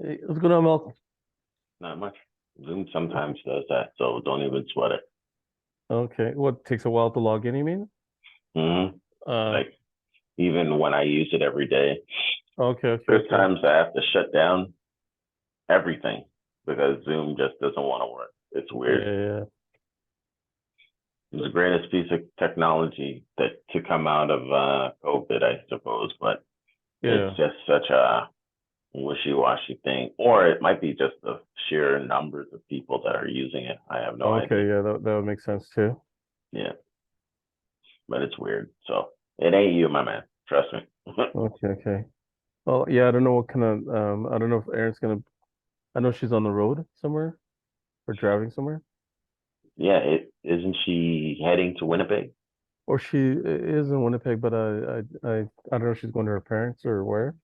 Hey, what's going on, Malcolm? Not much. Zoom sometimes does that, so don't even sweat it. Okay, what takes a while to log in, you mean? hmm Uh, Like even when I use it every day, okay, okay, there's okay. times I have to shut down everything because Zoom just doesn't want to work. It's Yeah, weird. yeah, It's the greatest piece of technology that to come out of COVID, I suppose, but it's yeah. just such a wishy-washy thing, or it might be just the sheer numbers of people that are using it. I have no idea. Okay, yeah, that would make sense too. Yeah, but it's weird. So it ain't you, my man. Trust me. Okay, okay. Well, yeah, I don't know what kind of I don't know if Erin's gonna. I know she's on the road somewhere or driving somewhere, Yeah, it isn't she heading to Winnipeg? or she is in Winnipeg, but I don't know if she's going to her parents or where.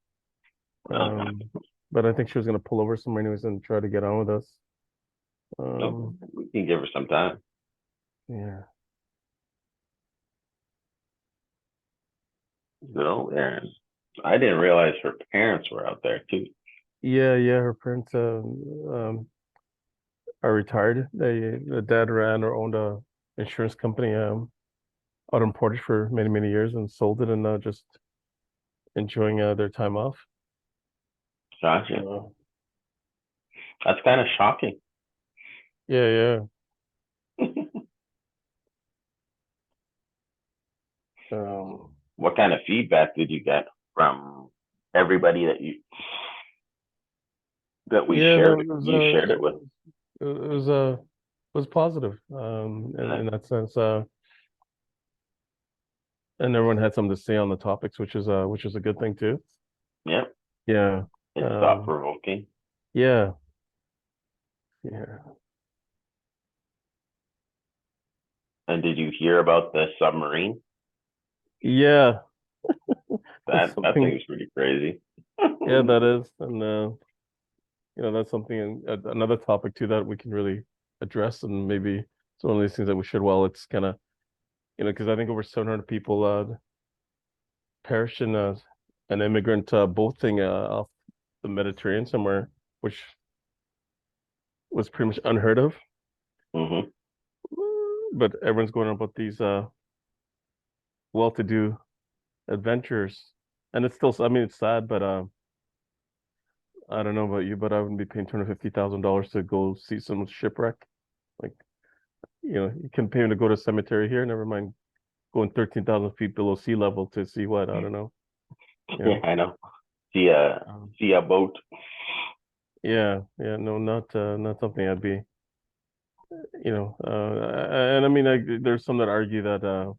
Okay. Um, but I think she was gonna pull over somewhere anyways and try to get on with us. No, Um, we can give her some time. yeah, Good old Aaron. I didn't realize her parents were out there too. yeah, yeah. Her parents are retired. The dad ran or owned a insurance company out in Portage for many, many years and sold it and just enjoying their time off. Gotcha. Uh, That's kind of shocking. yeah, yeah. Um, What kind of feedback did you get from everybody that we yeah, shared that was you shared it with? it was positive Uh, in that sense. And everyone had something to say on the topics, which is a good thing too. yep, Yeah. it's thought Um, provoking. yeah, yeah. And did you hear about the submarine? Yeah, that's That something. thing's pretty crazy. Yeah, that is. And that's something another topic too that we can really address, and maybe it's one of these things that we should. Well, it's kind of because I think over 700 people perished in an immigrant boat thing off the Mediterranean somewhere, which was pretty much unheard of. hmm But everyone's going on about these well-to-do adventures, and it's still. I mean, it's sad, but I don't know about you, but I wouldn't be paying $250,000 to go see some shipwreck. Like, you can pay me to go to a cemetery here, never mind going 13,000 feet below sea level to see what? I don't know. Yeah, Yeah. I know. See a Um, see a boat. yeah, yeah, no, not something I'd be, and I mean, there's some that argue that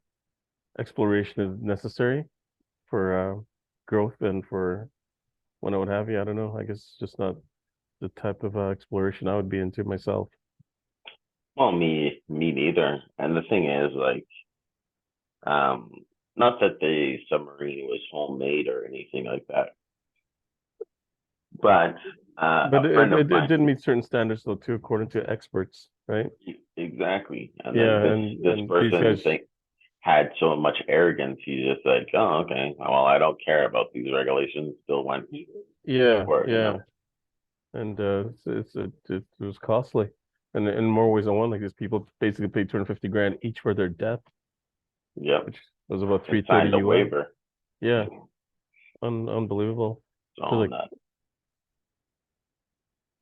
exploration is necessary for growth and for when I would have you. I don't know. I guess it's just not the type of exploration I would be into myself. Well, me neither. And the thing is, like, um, not that the submarine was homemade or anything like that, but But a friend of it mine, didn't meet certain standards though, too, according to experts, right? exactly. And then Yeah, this and these person guys, think had so much arrogance. He's just like, oh, okay, well, I don't care about these regulations. Still went yeah, for it, yeah. And it was costly, and in more ways than one. Like these people basically paid 250 grand each for their death, Yep, which was about and 330 signed a US. waiver. Yeah, unbelievable. It's Feels all like nuts.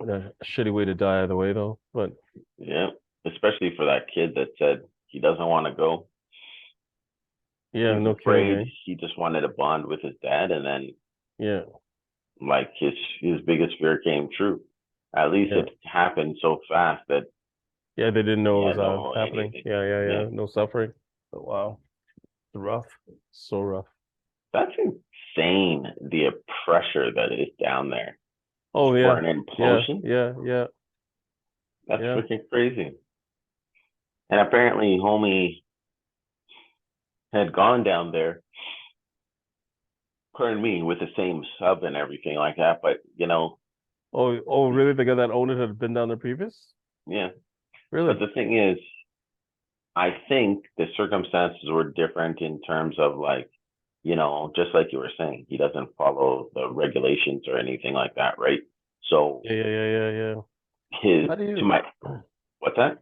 a shitty way to die either way, though. But Yeah, especially for that kid that said he doesn't want to go. yeah, He's no kidding, afraid. eh? He just wanted to bond with his dad, and then Yeah, like his biggest fear came true. At least yeah, it happened so fast that yeah. They didn't know he it was had no happening. anything. Yeah, yeah, Yeah, yeah. No suffering. But wow, it's rough. So rough. that's insane. The pressure that is down there Oh for yeah, an yeah, implosion. yeah, yeah, That's yeah. freaking crazy. And apparently, homie had gone down there. Pardon me, with the same sub and everything like that. But Oh, really? The guy that owned it had been down there previous? yeah. But Really? the thing is, I think the circumstances were different in terms of like, just like you were saying, he doesn't follow the regulations or anything like that, right? So Yeah. his How do to you? my what's that?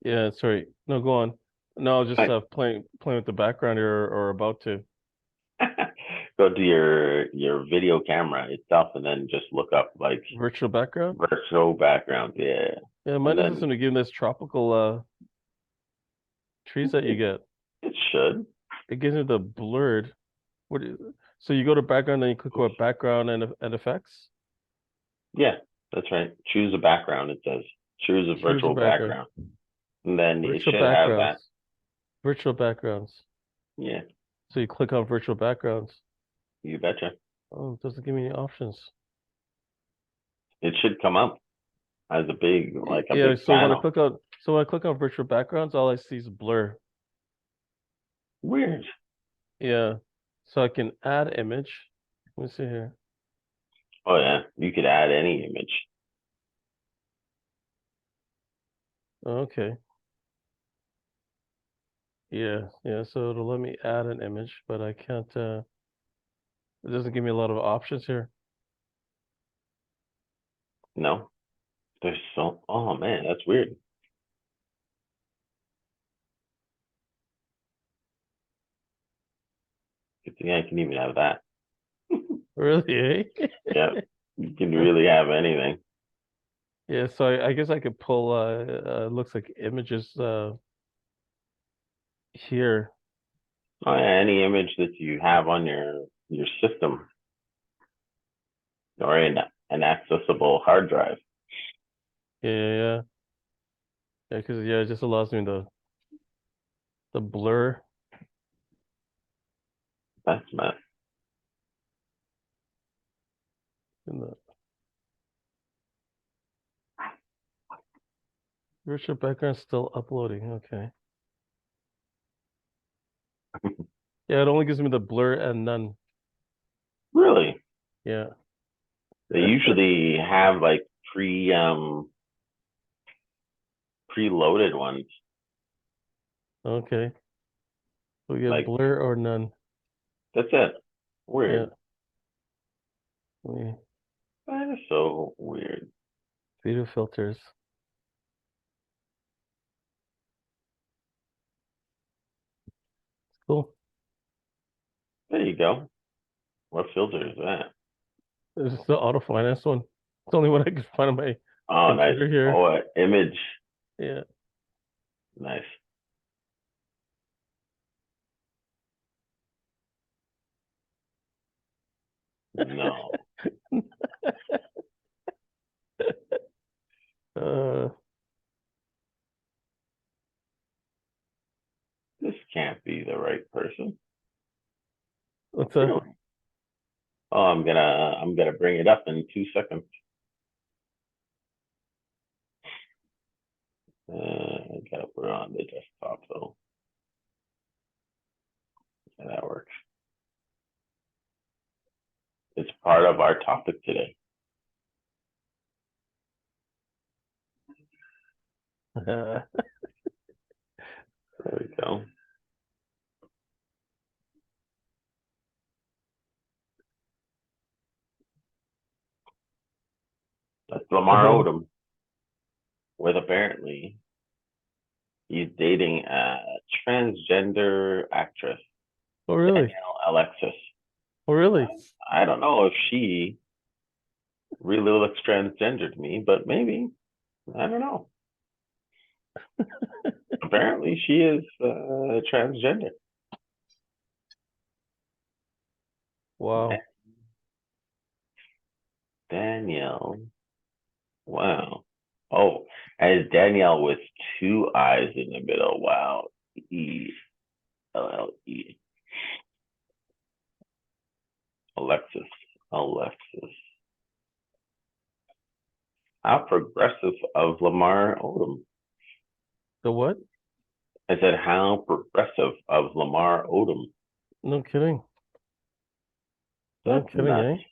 Yeah, sorry. No, go on. No, I was just My, playing with the background here or about to. go to your video camera itself and then just look up like Virtual background? virtual background. Yeah. Yeah, mine And doesn't then seem to give this tropical trees that you it, get. it should. It gives me the blurred. So you go to background, then you click what background and effects? Yeah, that's right. Choose a background, it says. Choose a Choose a virtual background. background. And then it Virtual should have that. backgrounds. Virtual backgrounds. Yeah, So you click on virtual backgrounds. you betcha. Oh, it doesn't give me any options. It should come up as a big, like a Yeah, big panel. so when I click on virtual backgrounds, all I see is blur. Weird. Yeah. So I can add image. Let me see here. Oh yeah, you could add any image. Okay. Yeah. So it'll let me add an image, but I can't it doesn't give me a lot of options here. No, there's so, oh man, that's weird. Good thing I can even have that. Really, Yeah, eh? you can really have anything. Yeah, so I guess I could pull looks like images here. Oh yeah, any image that you have on your system or in an accessible hard drive. Yeah. Because it just allows me the blur That's not in the virtual background still uploading. Okay. Yeah, it only gives me the blur and none. really. Yeah. They usually have like preloaded ones. Okay. We get Like blur or none. that's it. Yeah. Weird. We That is so weird. video filters. Cool. There you go. What filter is that? This is the auto finance one. It's the only one I can find on my Oh, nice. computer here. Oh, image. Yeah. Nice. No, Uh, this can't be the right person. what's Really? Oh, I'm gonna bring it up in 2 seconds. I gotta put it on the desktop though. Yeah, that works. It's part of our topic today. uh, There we go. That's Lamar uh-huh. Odom with apparently he's dating a transgender actress, Oh really? Danielle Alexis. Oh really? I don't know if she really looks transgender to me, but maybe. I don't know. Apparently, she is transgender. Wow. Danielle. Wow. Oh, and it's Danielle with two eyes in the middle. Wow. Elle. Alexis. Alexis. How progressive of Lamar Odom. The what? I said, how progressive of Lamar Odom. No kidding. No That's kidding, nuts. eh?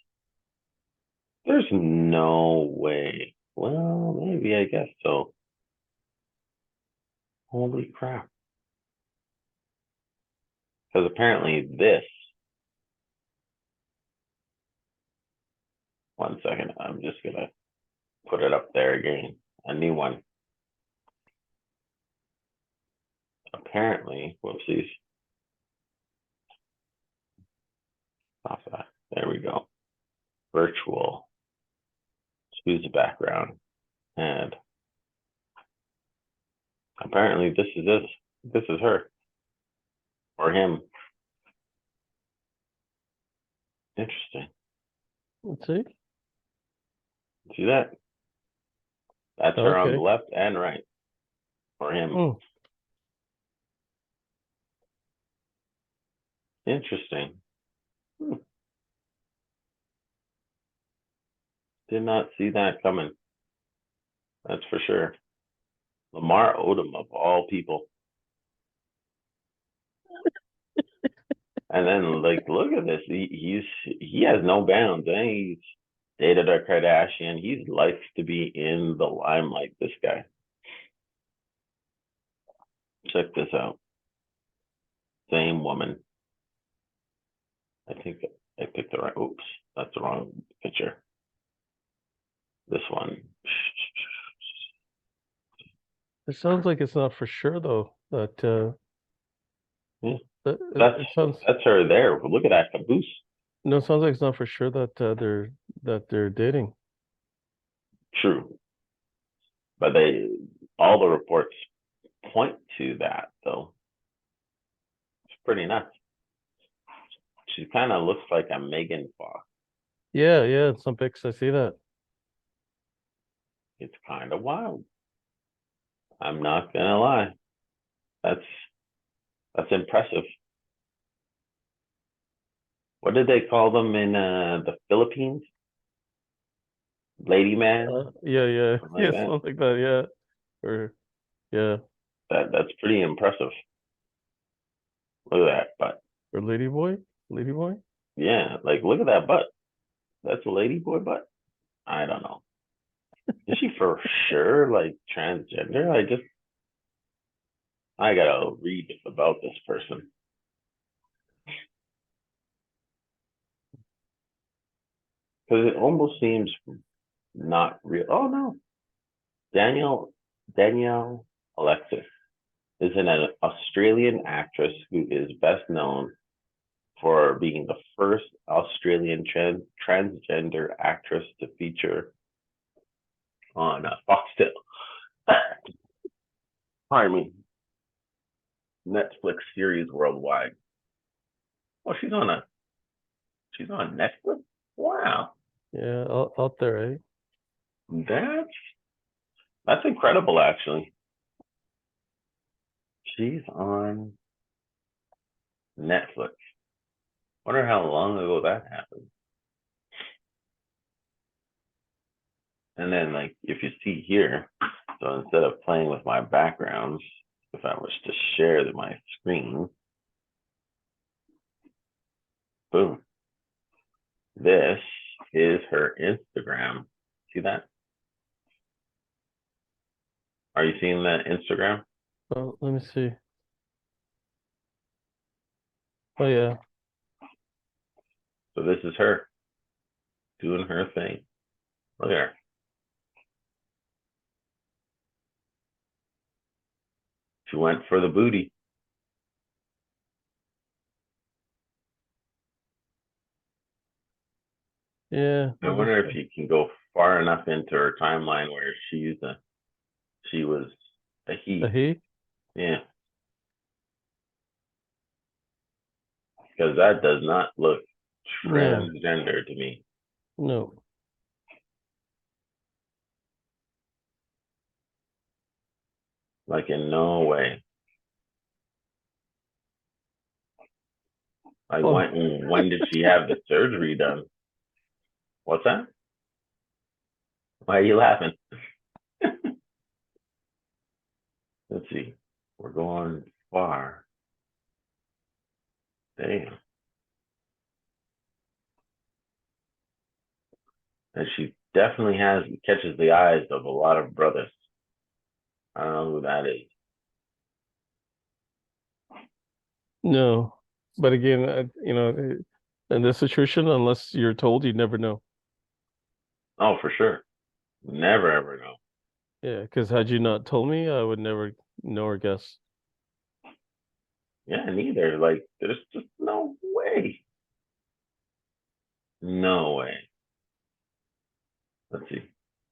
There's no way. Well, maybe I guess so. Holy crap. Because apparently this 1 second. I'm just gonna put it up there again. A new one. Apparently, whoopsies. Stop that. There we go. Virtual. Choose a background. And apparently this is it. This is her. Or him. Interesting. Let's see. See that? That's her on the Okay. left and right. Or him. Hmm. Interesting. Did not see that coming. That's for sure. Lamar Odom of all people. And then like look at this. He has no bounds. Eh? He's dated a Kardashian. He's likes to be in the limelight, this guy. Check this out. Same woman. I think I picked the right. Oops, that's the wrong picture. This one. It sounds like it's not for sure though. Yeah, It sounds that's her there. Look at that caboose. no, it sounds like it's not for sure that they're dating. True, but all the reports point to that though. It's pretty nuts. She kind of looks like a Megan Fox. Yeah, yeah, in some pics I see that. It's kind of wild. I'm not gonna lie. That's impressive. What did they call them in the Philippines? Lady man, Yeah, yeah, something like yeah, that. something like that. Yeah, or yeah, That's pretty impressive. Look at that butt. or lady boy. Yeah, like look at that butt. That's a lady boy butt. I don't know. Is she for sure like transgender? I gotta read about this person because it almost seems not real. Oh no, Danielle Alexis is an Australian actress who is best known for being the first Australian transgender actress to feature on Foxtel. Pardon me, Netflix series worldwide. Oh, she's on Netflix. Wow, Yeah, out there, eh? that's that's incredible. Actually, she's on Netflix. Wonder how long ago that happened. And then, like, if you see here, so instead of playing with my backgrounds, if I was to share my screen, boom, this is her Instagram. See that? Are you seeing that Instagram? Oh, let me see. Oh yeah, So this is her doing her thing. Look at her. She went for the booty. yeah. I wonder if you can go far enough into her timeline where she was a A he. he? Yeah, because that does not look No, transgender to me. no. Like in no way. Like Oh, when did she have the surgery done? What's that? Why are you laughing? Let's see. We're going far. Damn. And she definitely catches the eyes of a lot of brothers. I don't know who that is. no. But again, in this situation, unless you're told, you never know. Oh, for sure. Never ever know. Yeah, because had you not told me, I would never know or guess. Yeah, neither. Like, there's just no way. No way. Let's see.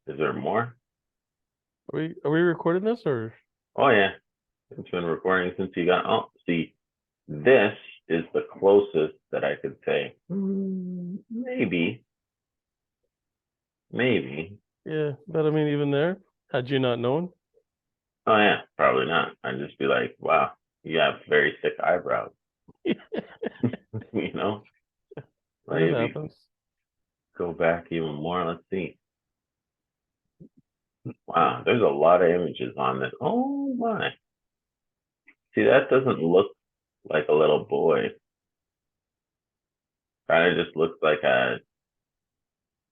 Is there more? Are we recording this or? Oh yeah. It's been recording since you got. Oh, see, this is the closest that I could say. Maybe, maybe. Yeah, but I mean, even there, had you not known, Oh yeah, probably not. I'd just be like, wow, you have very thick eyebrows. it You know, like if you happens. go back even more, let's see. Wow, there's a lot of images on this. Oh my. See, that doesn't look like a little boy. Kind of just looks like a,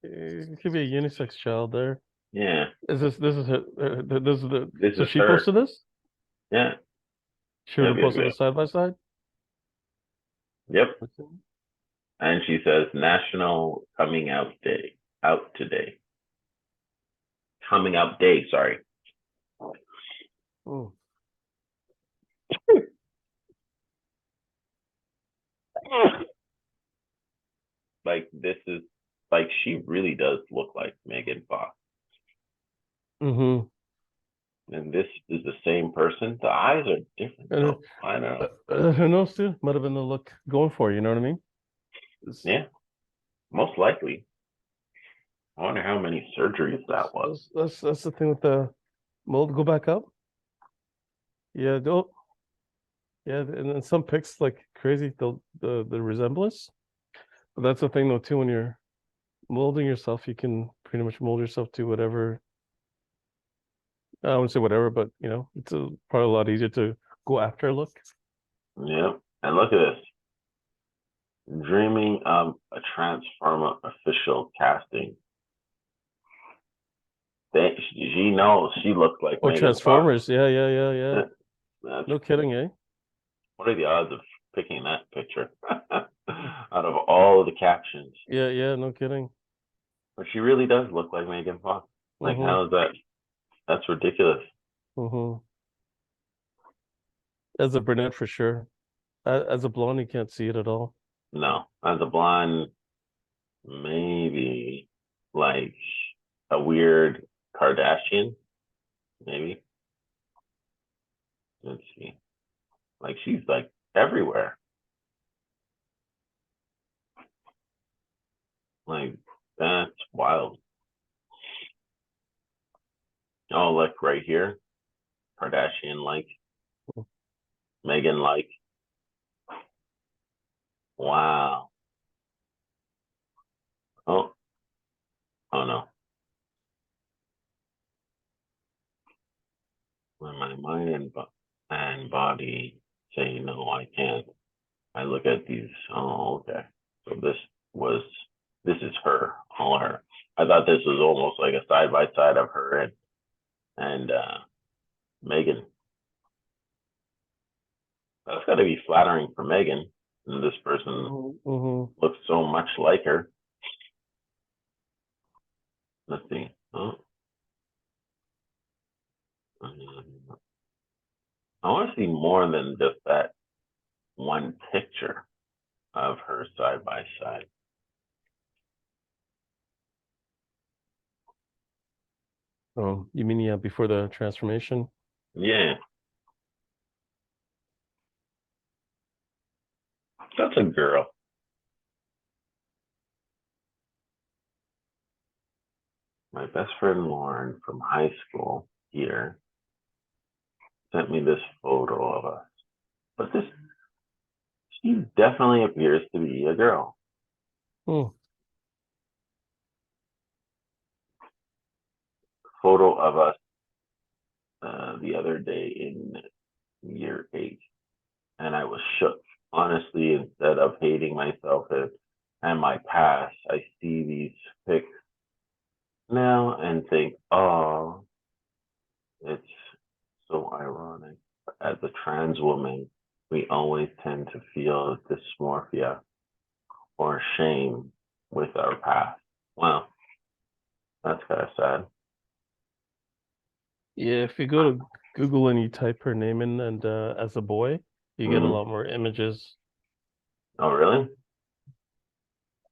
It could be a unisex child there. yeah, Is this is her, this is the this so is she her. posted this? Yeah, She would yep, have yep, posted yep. this side by side? Yep. And she says National Coming Out Day. Out today. Coming Out Day, sorry. Oh. Like this is like she really does look like Megan Fox. Mm-hmm. And this is the same person. The eyes are different And though. I don't know. who knows too? Might have been the look going for, you know what I mean? Yeah, most likely. I wonder how many surgeries that was. That's the thing with the mold. Go back up. Yeah, don't. Yeah, and then some pics like crazy the resemblance. But that's the thing though too. When you're molding yourself, you can pretty much mold yourself to whatever. I wouldn't say whatever, but it's probably a lot easier to go after a look. Yeah. And look at this. Dreaming of a Transformer official casting. She knows she looks like Oh, Megan Fox. Transformers. Yeah, yeah, yeah, yeah. That's No kidding, eh? what are the odds of picking that picture out of all of the captions? Yeah, yeah, no kidding. But she really does look like Megan Fox. Like, Mm-hmm. how is that? That's ridiculous. Mm-hmm. As a brunette for sure. As a blonde, you can't see it at all. No, as a blonde, maybe like a weird Kardashian, maybe. Let's see. Like she's like everywhere. Like that's wild. Oh, look right here, Kardashian like, Megan like. Wow. Oh, oh no. When my mind and body say no, I can't. I look at these. Oh, okay. So was this is her, all her. I thought this was almost like a side by side of her and Megan. That's got to be flattering for Megan. And this person Mm-hmm. looks so much like her. Let's see. Oh, I want to see more than just that one picture of her side by side. Oh, you mean yeah, before the transformation? Yeah, that's a girl. My best friend Lauren from high school here sent me this photo of us. But this, she definitely appears to be a girl. Hmm. Photo of us the other day in year 8, and I was shook. Honestly, instead of hating myself and my past, I see these pics now and think, oh, it's so ironic. As a trans woman, we always tend to feel dysmorphia or shame with our past. Wow. That's kind of sad. Yeah, if you go to Google and you type her name in and as a boy, you get a Hmm. lot more images. Oh, really?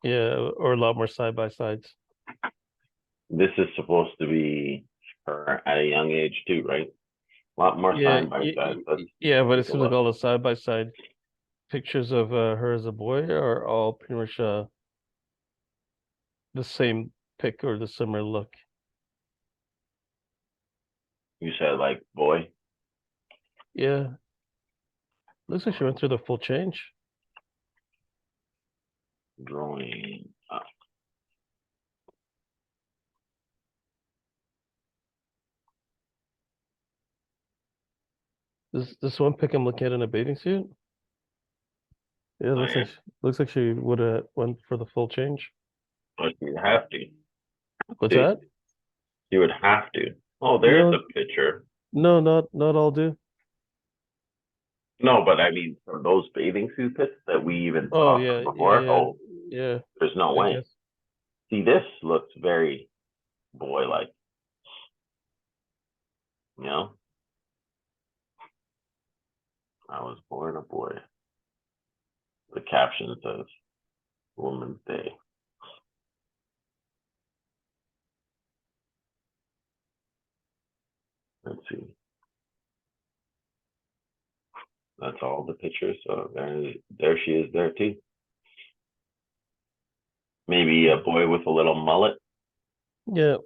Yeah, or a lot more side by sides. This is supposed to be her at a young age too, right? A lot more Yeah, side by side. Let's yeah, but it take a seems like look. all the side by side pictures of her as a boy are all pretty much the same pic or the similar look. You said like boy Yeah, looks like she went through the full change. growing up. This one pic I'm looking at in a bathing suit. Yeah, Oh, yeah. looks like she would have went for the full change. But you have to. What's See, that? you would have to. Oh, there's a No, picture. no, not all do. No, but I mean, from those bathing suit pics that we even Oh saw yeah, from yeah, before, yeah, oh, yeah. there's no I way. guess. See, this looks very boy-like, you know? I was born a boy. The caption says Woman's Day. Let's see. That's all the pictures. So there she is there too. Maybe a boy with a little mullet. Yeah,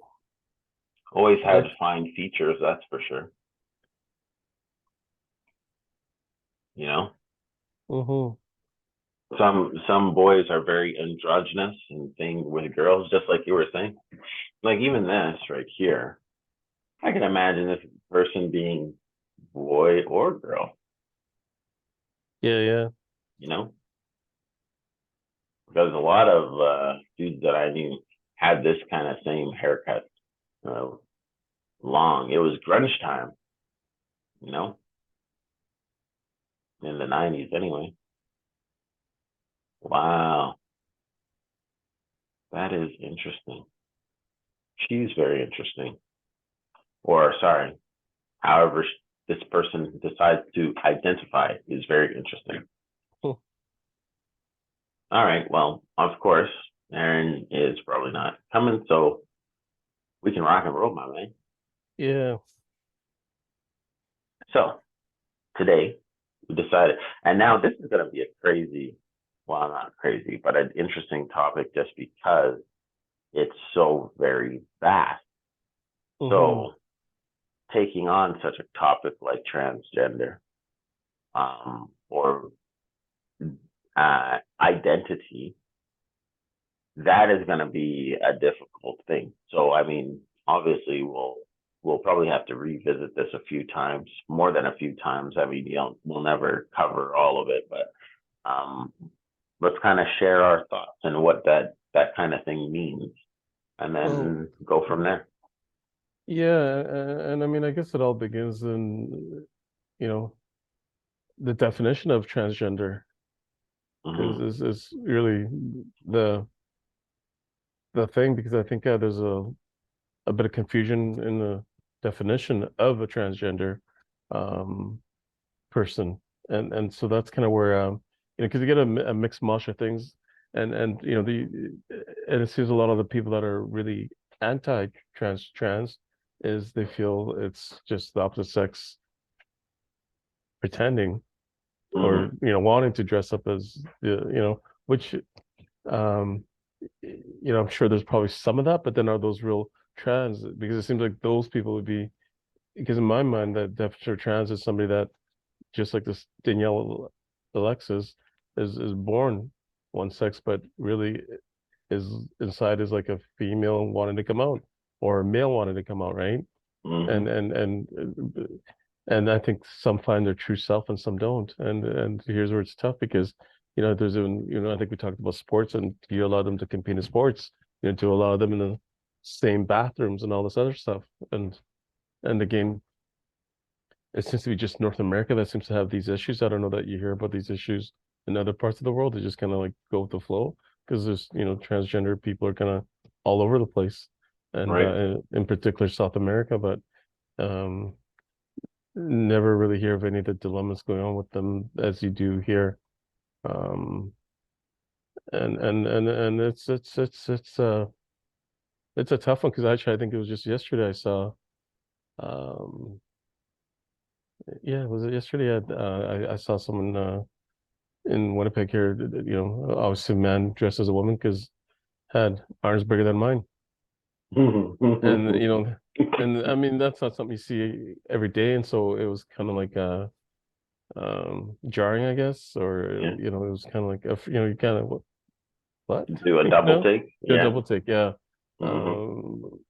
Always I. had fine features, that's for sure. You know, Mm-hmm. some boys are very androgynous and thing with girls, just like you were saying. Like even this right here, I can imagine this person being boy or girl. Yeah, yeah. You know, because a lot of dudes that I knew had this kind of same haircut, uh, long. It was grunge time, you know, in the '90s anyway. Wow, that is interesting. She's very interesting. Or sorry, however this person decides to identify is very interesting. Hmm. All right, well, of course, Aaron is probably not coming, so we can rock and roll, my man. Yeah. So today we decided, and now this is going to be a crazy, well, not crazy, but an interesting topic just because it's so very vast. Mm-hmm. So taking on such a topic like transgender, or identity, that is going to be a difficult thing. So, I mean, obviously, we'll probably have to revisit this a few times, more than a few times. I mean, we'll never cover all of it, but let's kind of share our thoughts and what that kind of thing means, and Well, then go from there. yeah, and I mean, I guess it all begins in, you know, the definition of transgender Hmm. is really the the thing because I think there's a bit of confusion in the definition of a transgender um person, and so that's kind of where because you get a mixed mash of things, and you know the and it seems a lot of the people that are really anti-trans is they feel it's just the opposite sex pretending or Hmm. wanting to dress up as the which um I'm sure there's probably some of that, but then are those real trans? Because it seems like those people would be, because in my mind that definition of trans is somebody that just like this Danielle Alexis is born one sex, but really is inside is like a female wanting to come out or a male wanting to come out, right? And Hmm. and and and I think some find their true self and some don't. And here's where it's tough because there's even I think we talked about sports and you allow them to compete in sports, to allow them in the same bathrooms and all this other stuff. And the game, it seems to be just North America that seems to have these issues. I don't know that you hear about these issues in other parts of the world. They just kind of like go with the flow because there's, transgender people are kind of all over the place. and Right. in particular South America, but um, never really hear of any of the dilemmas going on with them as you do here. Um, and it's a tough one because actually I think it was just yesterday I saw um yeah, was it yesterday? I saw someone in Winnipeg here, obviously a man dressed as a woman because had arms bigger than mine. And and I mean that's not something you see every day, and so it was kind of like jarring, I guess, or Yeah. it was kind of like you kind of what Do a double take. the Yeah. double take, yeah. Hmm. Um,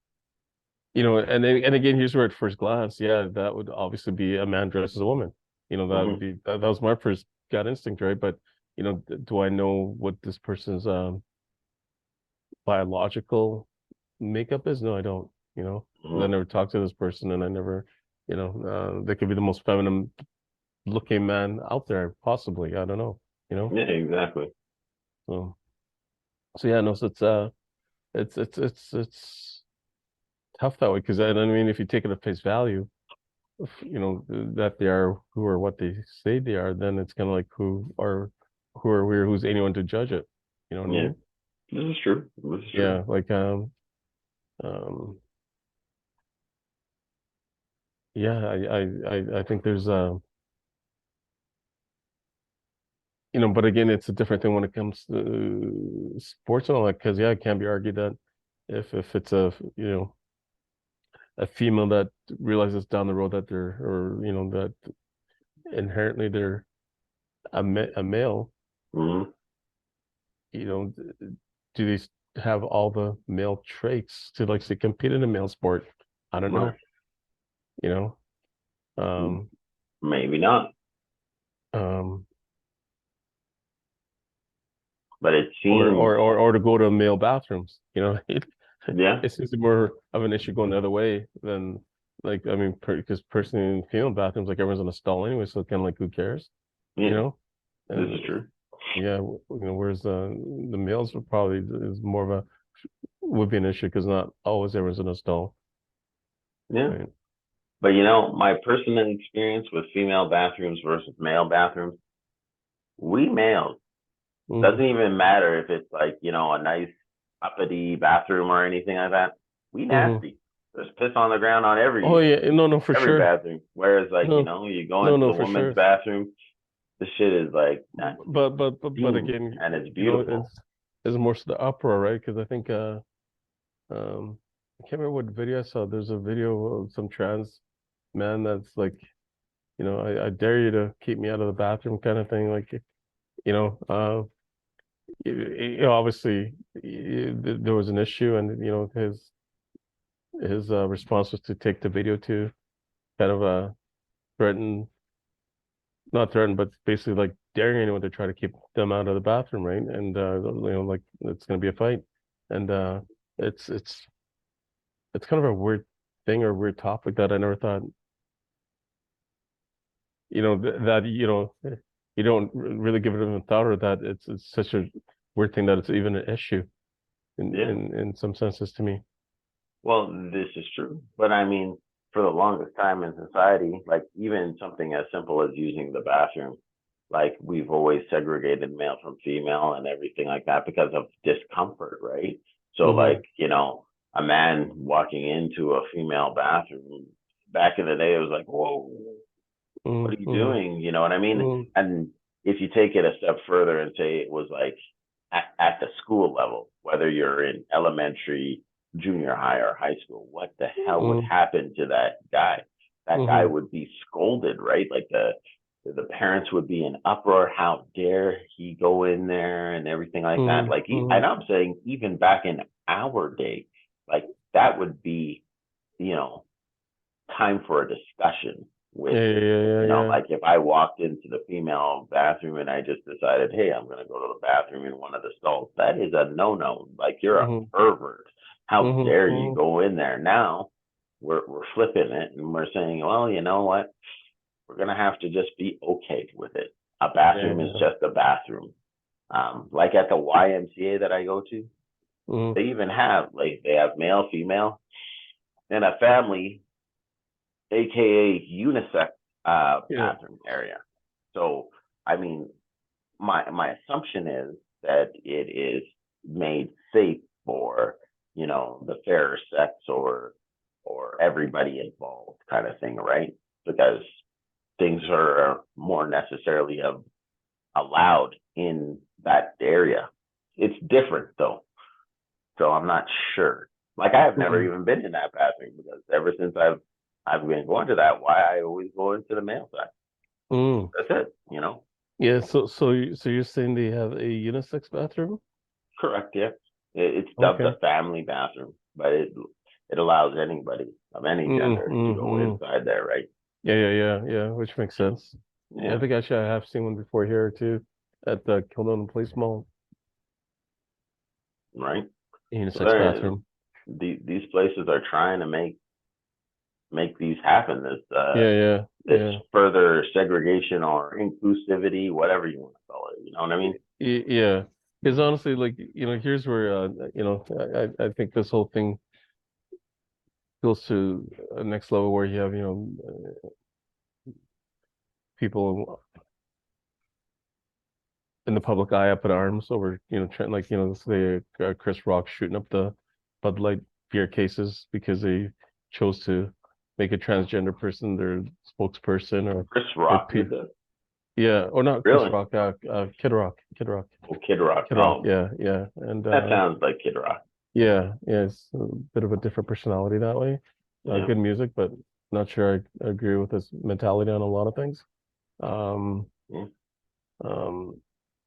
and again, here's where at first glance, yeah, that would obviously be a man dressed as a woman. That would Hmm. be that was my first gut instinct, right? But do I know what this person's biological makeup is? No, I don't. 'Cause I Hmm. never talked to this person, and I never, they could be the most feminine looking man out there, possibly. I don't know. You know, Yeah, exactly. so yeah, no, so it's tough that way because I mean, if you take it at face value, that they are who or what they say they are, then it's kind of like who are we or who's anyone to judge it? You know what I Yeah, mean? this is true. This is true. Yeah, like um yeah, I think there's but again, it's a different thing when it comes to sports and all that, because yeah, it can be argued that if it's a female that realizes down the road that they're or that inherently they're a male, Hmm. you know, do they have all the male traits to like say compete in a male sport? I don't Right. know, you know. Um, Maybe not, um, but it seems, or to go to male bathrooms, yeah, it seems to be more of an issue going the other way than like I mean, because personally in female bathrooms, like everyone's in a stall anyway, so kind of like who cares, you yeah, know? this is And true. yeah, whereas the males would probably is more of a would be an issue because not always everyone's in a stall, Yeah. right? But my personal experience with female bathrooms versus male bathrooms, we males, Mm-hmm. doesn't even matter if it's like, a nice uppity bathroom or anything like that. We Mm-hmm. nasty. There's piss on the ground on Oh yeah, no, no, for every sure. bathroom. Whereas like, No, you go no, into no, the for women's sure. bathroom, the shit is like nasty, But clean, again, and it's beautiful. it's more so the uproar, right? Because I think I can't remember what video I saw. There's a video of some trans man that's like, I dare you to keep me out of the bathroom kind of thing. Like, you know, uh, obviously there was an issue, and his response was to take the video to kind of threaten, not threaten, but basically like daring anyone to try to keep them out of the bathroom, right? And like it's gonna be a fight, and it's it's it's kind of a weird thing or weird topic that I never thought, that you don't really give it a thought, or that it's such a weird thing that it's even an issue in Yeah. some senses to me. Well, this is true. But I mean, for the longest time in society, like even something as simple as using the bathroom, like we've always segregated male from female and everything like that because of discomfort, right? So Mm-hmm. like, a man walking into a female bathroom back in the day, it was like, whoa, what are you Mm-hmm. doing? You know what I mean? Mm-hmm. And if you take it a step further and say it was like at the school level, whether you're in elementary, junior high, or high school, what the hell would happen to that guy? That guy Mm-hmm. would be scolded, right? Like the parents would be in uproar. How dare he go in there and everything like that? Like, Mm-hmm. and I'm saying even back in our day, like that would be, you know, time for a discussion Yeah, with, yeah, yeah, yeah, like if I walked into the female bathroom and I just decided, hey, I'm going to go to the bathroom in one of the stalls, that is a no-no. Like you're yeah. a Mm-hmm. pervert. How Mm-hmm. dare you Mm-hmm. go in there? Now we're flipping it and we're saying, well, you know what? We're going to have to just be okay with it. A bathroom is Yeah. just a bathroom. Like at the YMCA that I go to, Mm. They even have they have male, female, and a family, aka unisex Yeah. bathroom area. So I mean, my assumption is that it is made safe for the fairer sex or everybody involved kind of thing, right? Because things are more necessarily allowed in that area. It's different though, so I'm not sure. Like I have never Mm. even been in that bathroom because ever since I've been going to that, why I always go into the male side. Mm. That's it. Yeah. So you're saying they have a unisex bathroom? Correct. Yeah. It's dubbed Okay. a family bathroom, but it allows anybody of any Mm, gender to mm, go mm. inside there, right? Yeah. Which makes sense. Yeah, I Yeah. think actually I have seen one before here too, at the Kildonan Place Mall, Right. So unisex bathroom. these places are trying to make these happen. This Yeah. further segregation or inclusivity, whatever you want to call it. You know what I mean? Yeah. Because honestly, like, here's where, I think this whole thing goes to a next level where you have, people in the public eye up in arms over, like, let's say Chris Rock shooting up the Bud Light beer cases because they chose to make a transgender person their spokesperson Chris or Rock did this. yeah, or not Chris Really? Rock, Kid Rock, Oh, Kid Rock. Kid Rock, Oh, yeah, and that sounds like Kid Rock. yeah, it's a bit of a different personality that way. Yeah. Good music, but not sure I agree with his mentality on a lot of things. Um, Yeah. um,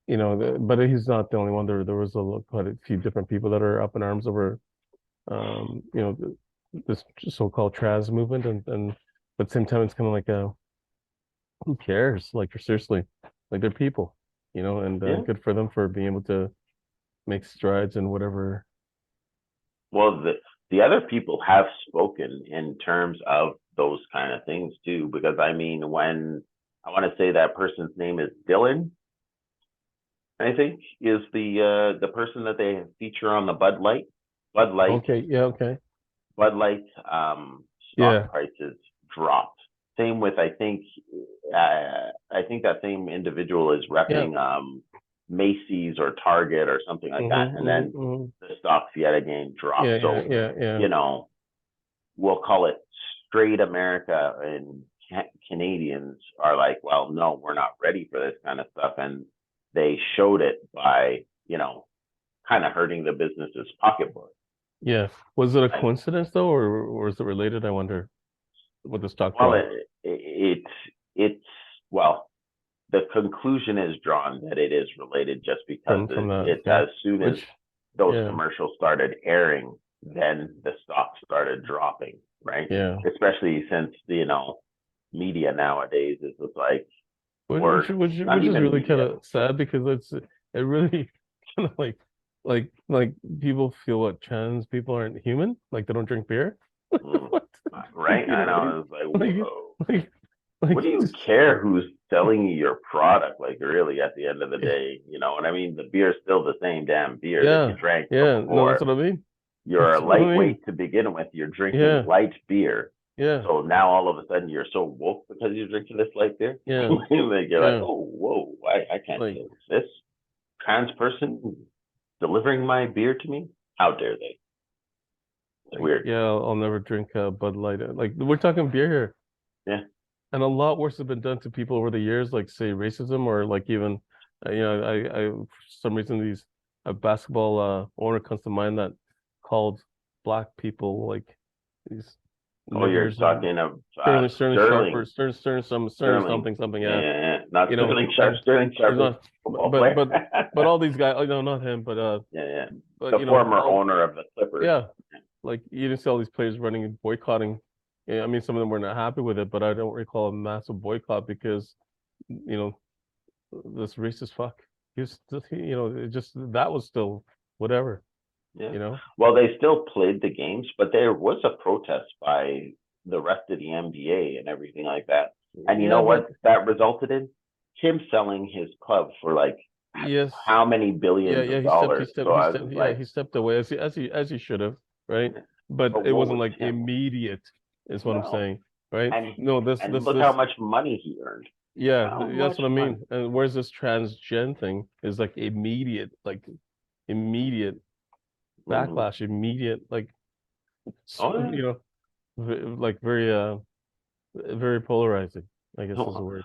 but he's not the only one. There was quite a few different people that are up in arms over, this so-called trans movement, and but at the same time, it's kind of like who cares? Like, seriously, like they're people, and Yeah. good for them for being able to make strides in whatever. Well, the other people have spoken in terms of those kind of things too, because I mean, when I want to say that person's name is Dylan, I think, is the person that they feature on the Bud Light, Okay, yeah, okay, Bud Light stock yeah, prices dropped. Same with I think that same individual is yeah, repping Macy's or Target or something like that, and then the stocks yet again drop. So yeah. you know, we'll call it straight America and Canadians are like, well, no, we're not ready for this kind of stuff, and they showed it by kind of hurting the business's pocketbook. Yeah. Was it a And coincidence though, or is it related? I wonder with the stock well, drop it's well, the conclusion is drawn that it is related just because from that. it's Okay. as soon as Which, those yeah, commercials started airing, then the stock started dropping, right? yeah. Especially since media nowadays is just like, Which or not which is even really kind media. of sad because it really kind of like people feel what trans people aren't human, like they don't drink beer. Mm, What? right? I What do know. It's like, like whoa. like What do you just care who's selling you your product? Like, really, at the end of the yeah, day, you know what I mean? The beer's still the same damn beer that you yeah, drank from yeah. No, that's before. what I mean. You're That's a what I mean. lightweight to begin with. You're drinking Yeah, light beer. yeah, So now all of a sudden you're so woke because you're drinking this light beer. yeah, Like you're like, yeah. oh, whoa, I can't Like deal with this trans person delivering my beer to me. How dare they? It's like weird. yeah, I'll never drink Bud Light. Like we're talking beer here. Yeah. And a lot worse has been done to people over the years, like say racism or like even, I for some reason these a basketball owner comes to mind that called black people like these Oh, you're niggers and talking of Sterling Sharp or Sterling. Sterling Sterling. something, Yeah, yeah, yeah, yeah. Not Sterling Sharp. and Sterling he's Sharp is not, a football but player. but but all these guys, oh no, not him, Yeah, yeah. but The former all owner of the Clippers. yeah, like you didn't see all these players running and boycotting. Yeah, I mean, some of them were not happy with it, but I don't recall a massive boycott because, you know, this racist fuck. It just that was still whatever, Yeah. you know. Well, they still played the games, but there was a protest by the rest of the NBA and everything like that. And you Yeah, know but what that resulted in? Him selling his club for like Yes. how many Yeah, billions yeah, of dollars. So I was he like, stepped away as he should have, right? But but it what wasn't was like him? immediate, is what I'm No. saying, right? And No, look how much money he earned. yeah, How that's much what I money? mean. And where's this transgen thing is like immediate Hmm. backlash, immediate, like, Oh yeah. like very polarizing, I guess is the word.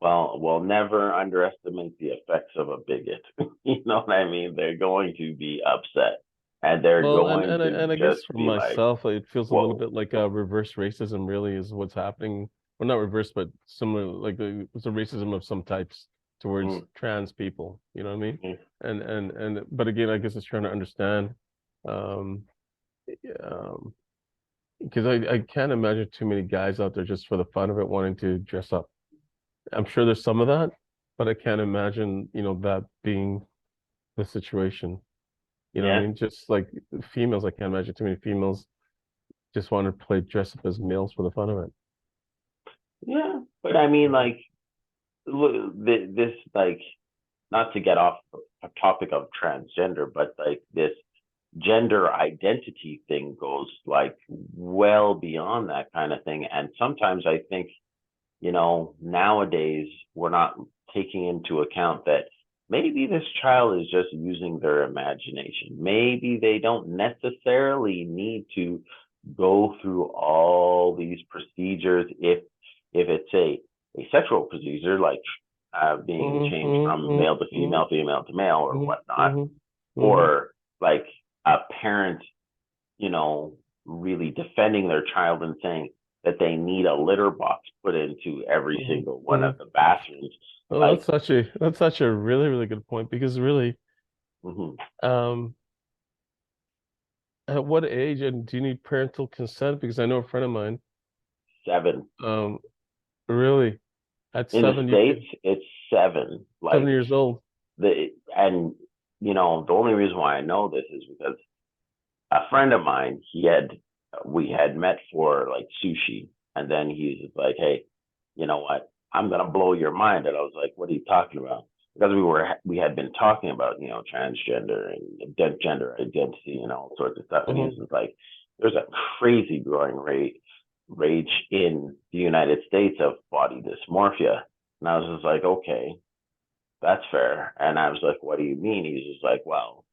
Well, we'll never underestimate the effects of a bigot. You know what I mean? They're going to be upset, and they're Well, going to and I just guess for be like, myself, it feels a little "Whoa." bit like reverse racism really is what's happening. Well, not reverse, but similar, like it's a racism of some types towards Mm-hmm. trans people. You know what I mean? But again, I guess it's trying to understand, um, um, because I can't imagine too many guys out there just for the fun of it wanting to dress up. I'm sure there's some of that, but I can't imagine, that being the situation. You know what I Yeah, mean? Just like females, I can't imagine too many females just want to play dress up as males for the fun of it. yeah. But I mean, like, look, this, like, not to get off a topic of transgender, but like this gender identity thing goes like well beyond that kind of thing. And sometimes I think, nowadays we're not taking into account that maybe this child is just using their imagination. Maybe they don't necessarily need to go through all these procedures if it's a sexual procedure like being changed from male to female, female to male, or whatnot, or like a parent, you know, really defending their child and saying that they need a litter box put into every single one of the bathrooms. Oh, Like, that's such a really, really good point because really, mhm, um, at what age and do you need parental consent? Because I know a friend of mine, 7. um, really at In the seven, you States, could it's 7. 7 Like, years old. and, the only reason why I know this is because a friend of mine, we had met for like sushi, and then he's just like, "Hey, you know what? I'm gonna blow your mind." And I was like, "What are you talking about?" Because we had been talking about transgender and gender identity and all sorts of stuff, and he was Mhm. just like, "There's a crazy growing rage in the United States of body dysmorphia," and I was just like, "Okay, that's fair." And I was like, "What do you mean?" He's just like, "Well,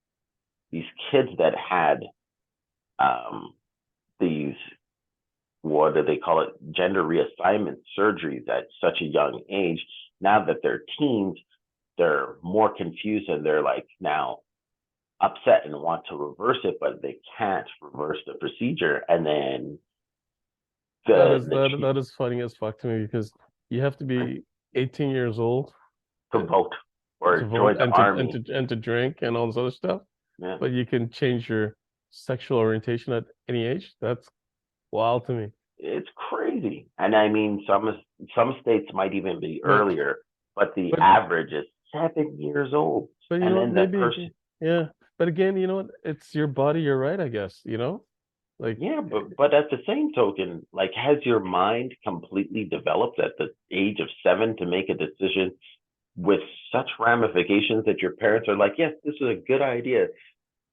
these kids that had um, these, what do they call it, gender reassignment surgeries at such a young age. Now that they're teens, they're more confused and they're like now upset and want to reverse it, but they can't reverse the procedure. And then That is funny as fuck to me because you have to be 18 years old to uh, vote to or vote join the army. and to drink and all this other stuff, Yeah, but you can change your sexual orientation at any age. That's wild to me. it's crazy. And I mean, some states might even be But earlier, but the but average is 7 years old. but you And know what? then that Maybe person. yeah. But again, you know what? It's your body, you're right, I guess, Like Yeah, but at the same token, like, has your mind completely developed at the age of 7 to make a decision with such ramifications that your parents are like, yes, this is a good idea.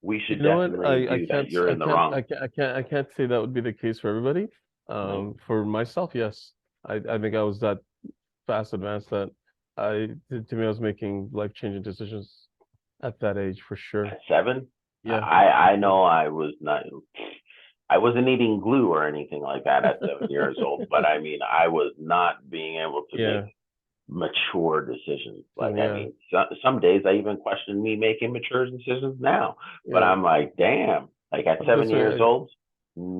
We you should know what? definitely do that. You're in the wrong. I can't say that would be the case for everybody. Right? For myself, yes. I think I was that fast advanced that to me I was making life-changing decisions at that age for sure. At 7, Yeah. I know I was not. I wasn't eating glue or anything like that at 7 years old, but I mean, I was not being able to make Yeah. mature decisions. Like, I Yeah. mean, some days I even question me making mature decisions now. But Yeah. I'm like, damn, like at Put it seven this years way, old,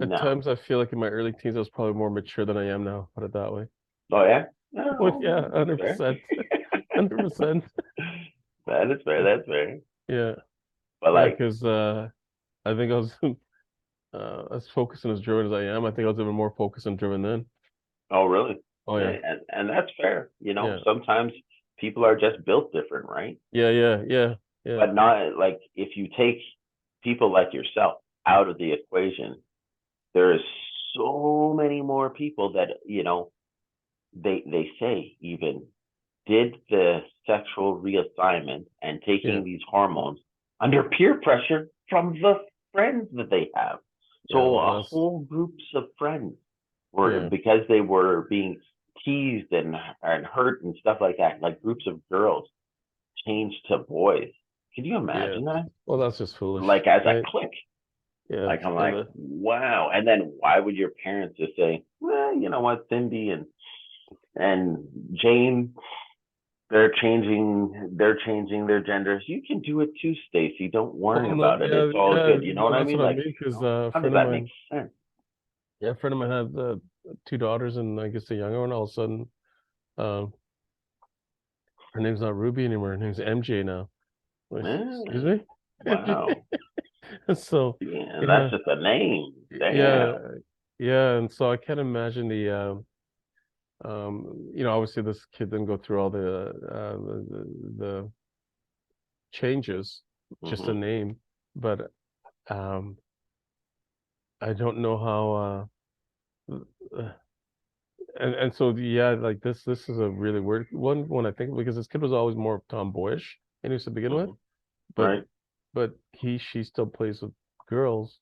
at no. times I feel like in my early teens I was probably more mature than I am now, put it that way. Oh yeah, Oh no, yeah, that's fair. 100%. 100%. That is fair. That's fair. Yeah. But Yeah, like, because I think I was as focused and as driven as I am. I think I was even more focused and driven then. oh really? Oh yeah. And that's fair. Yeah. Sometimes people are just built different, right? Yeah, yeah, yeah, yeah. But not like, if you take people like yourself out of the equation, there is so many more people that they say even did the sexual reassignment and Yeah. taking these hormones under peer pressure from the friends that they have. Yeah. So Well, a that's whole groups of friends were, yeah. because they were being teased and hurt and stuff like that, like groups of girls changed to boys. Can you Yeah. imagine that? Well, that's just foolish, Like as a right? clique. Yeah. Like I'm And like, wow. And then why would your parents just say, well, you know what, Cindy and Jane, they're changing their genders. You can do it too, Stacy. Don't worry well, no, about it. yeah, It's all yeah. good. You know what Well, I that's mean? what I Like, mean. Because a how does friend of that make mine, sense? yeah, a friend of mine had two daughters, and I guess the younger one all of a sudden, um, her name's not Ruby anymore. Her name's MJ now. Like, excuse Yeah, me? MJ. wow. So, Yeah, that's yeah, just a name. yeah, Damn. yeah. And so I can't imagine obviously this kid didn't go through all the changes, just a Hmm. name, but um, I don't know how. Uh, and so yeah, like this is a really weird one when I think, because this kid was always more tomboyish and used to begin with, Hmm. but Right. she still plays with girls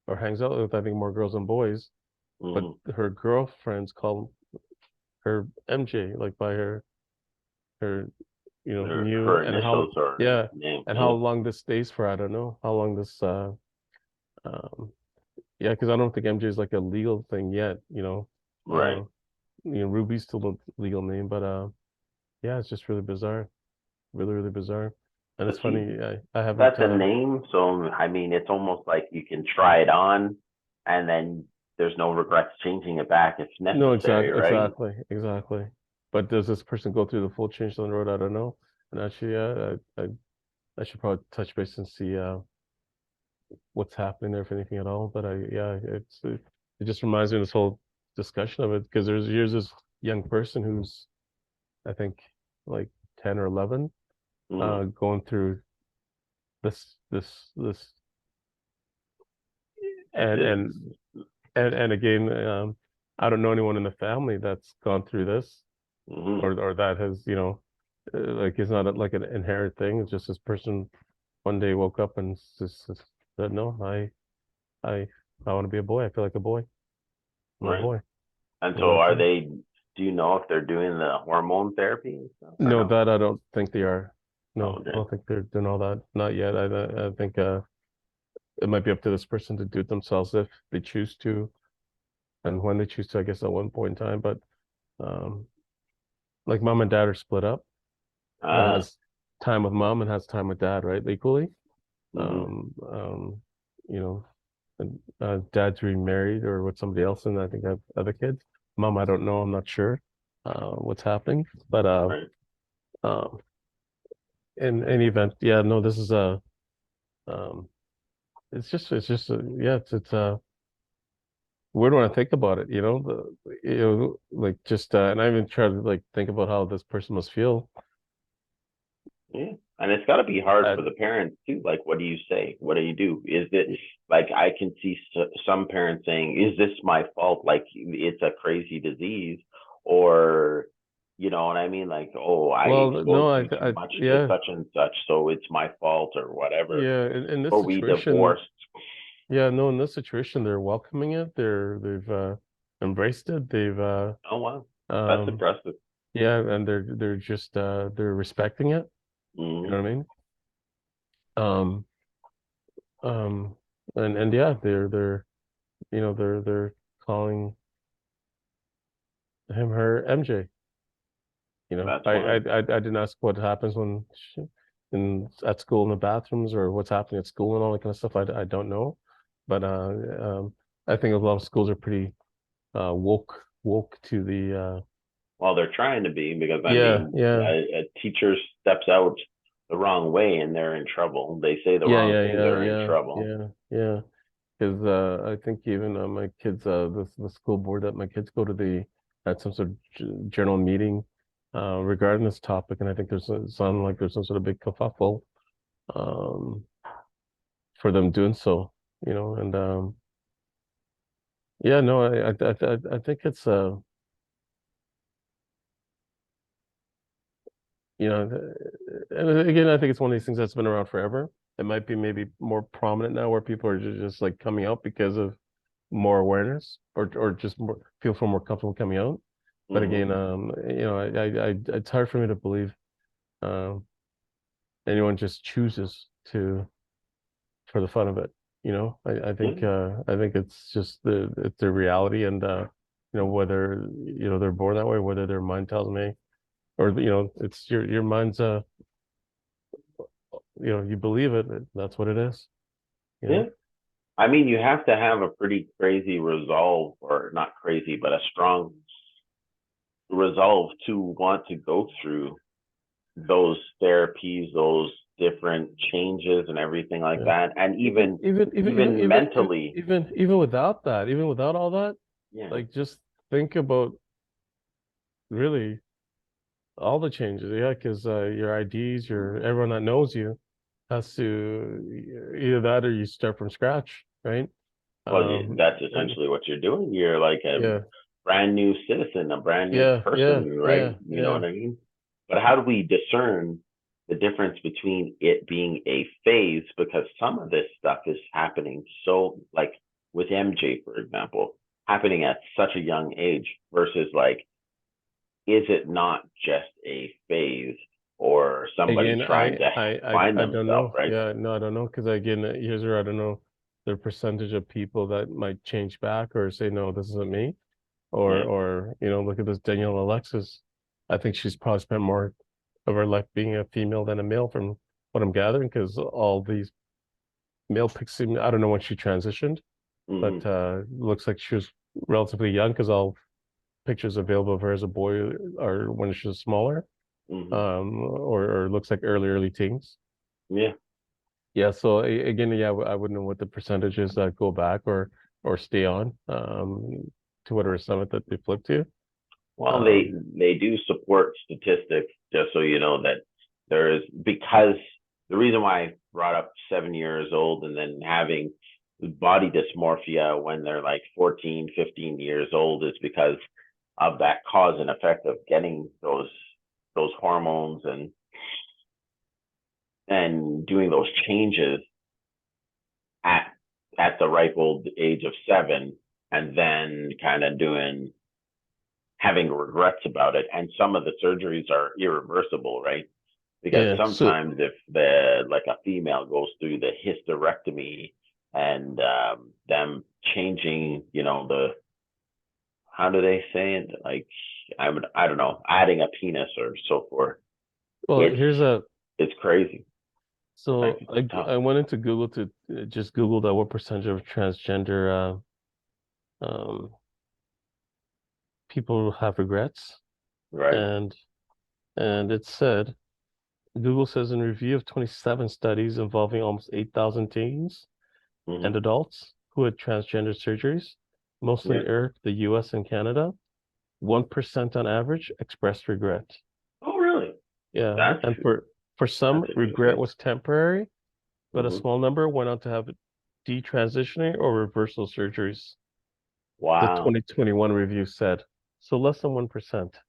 or hangs out with, I think, more girls than boys, but Hmm. her girlfriends call her MJ, like by her new, Her and how, initials or yeah, name. and how Yeah. long this stays for, I don't know how long this um yeah, because I don't think MJ is like a legal thing yet, Right. Ruby's still a legal name, but yeah, it's just really bizarre, really, really bizarre. And But it's see, funny, I haven't that's a name, so I mean, it's almost like you can try it on, and then there's no regrets changing it back if no, necessary, right? exactly. But does this person go through the full change on the road? I don't know. And actually, I should probably touch base and see what's happening there, if anything at all. But it just reminds me of this whole discussion of it, because here's this young person who's, I think, like 10 or 11, Mm. going through this, and This, again, I don't know anyone in the family that's gone through this, mm-hmm. or that has, like, it's not like an inherent thing. It's just this person one day woke up and just said, no, I I want to be a boy. I feel like a boy. I'm a Right. boy. And so, That's are it. they? Do you know if they're doing the hormone therapy and stuff or No, no? that I don't think they are. Oh, No, I okay. don't think they're doing all that. Not yet. I think it might be up to this person to do it themselves if they choose to, and when they choose to, I guess, at one point in time. But um, like, mom and dad are split up, but Ah. has time with mom and has time with dad, right? Equally. Mm-hmm. Um, um, you know, and dad's remarried or with somebody else, and I think I have other kids. Mom, I don't know. I'm not sure what's happening, but Right. um, in any event, yeah, no, this is a um, it's just yeah, it's weird when I think about it, like, just and I even try to, like, think about how this person must feel. Yeah. And it's got to be hard At for the parents too. Like, what do you say? What do you do? Is it like I can see some parents saying, "Is this my fault? Like, it's a crazy disease," or, you know what I mean? Like, "Oh, I Well, no, exposed you too much to yeah, such and such, so it's my fault," or whatever. yeah. In this Or we situation, divorced. yeah, no, in this situation, they're welcoming it. They've embraced it. They've Oh wow, that's um, impressive. yeah, and they're just they're respecting it. You Hmm. know what I mean? Um, um, and yeah, they're calling him her MJ. That's I wild. didn't ask what happens when at school in the bathrooms, or what's happening at school and all that kind of stuff. I don't know, but I think a lot of schools are pretty woke to the Well, they're trying to be, because I yeah, mean, yeah, a teacher steps out the wrong way and they're in trouble. They say the yeah, wrong yeah, thing, yeah, they're in yeah, trouble. yeah, yeah. Because I think even my kids, the school board that my kids go to, they had some sort of general meeting regarding this topic, and I think sound like there's some sort of big kerfuffle um, for them doing so, and yeah, no, I think it's you know, and again, I think it's one of these things that's been around forever. It might be maybe more prominent now where people are just like coming out because of more awareness or just more feel more comfortable coming out. But Hmm. again, it's hard for me to believe um, anyone just chooses to for the fun of it. Yeah. I think it's just it's their reality, and whether they're born that way, whether their mind tells me, or it's your mind's you believe it, that's what it is. You Yeah. know. I mean, you have to have a pretty crazy resolve, or not crazy, but a strong resolve to want to go through those therapies, those different changes and everything like Yeah. that. And Even even even even even even mentally, even without that, even without all that, yeah. like just think about really all the changes. Yeah, because your IDs, your everyone that knows you has to either that or you start from scratch, right? Well, that's And essentially what you're doing. You're like a yeah, brand new citizen, a brand new yeah, yeah, person, right? yeah, You know yeah, what I mean? But how do we discern the difference between it being a phase? Because some of this stuff is happening so, like with MJ, for example, happening at such a young age versus like, is it not just a phase or somebody again, trying to find I don't themselves, know. right? Yeah, no, I don't know. Because again, here's where I don't know the percentage of people that might change back or say, no, this isn't me. Yeah. Or look at this Danielle and Alexis. I think she's probably spent more of her life being a female than a male from what I'm gathering, because all these male pics seem, I don't know when she transitioned, Hmm. but looks like she was relatively young because all pictures available of her as a boy are when she was smaller, Hmm. or looks like early teens. Yeah. Yeah, so again, yeah, I wouldn't know what the percentages that go back or stay on to whatever summit that they flip to. Well, Um, they do support statistics, just so you know that there is, because the reason why I brought up 7 years old and then having body dysmorphia when they're like 14, 15 years old is because of that cause and effect of getting those hormones and doing those changes at the ripe old age of 7, and then kind of doing having regrets about it. And some of the surgeries are irreversible, right? Because yeah, so sometimes if the like a female goes through the hysterectomy and them changing, the how do they say it? Like I don't know, adding a penis or so forth. well, It's here's a it's crazy. Like so it's tough, I went into Google to just Google that what percentage of transgender people have regrets, right? and it said Google says in review of 27 studies involving almost 8,000 teens and Hmm. adults who had transgender surgeries, mostly Yeah. in Europe, the US, and Canada, 1% on average expressed regret. Oh, really? Yeah, That's and for some, that's regret interesting. was temporary, but a Hmm. small number went on to have detransitioning or reversal surgeries, the Wow. 2021 review said. So less than 1%,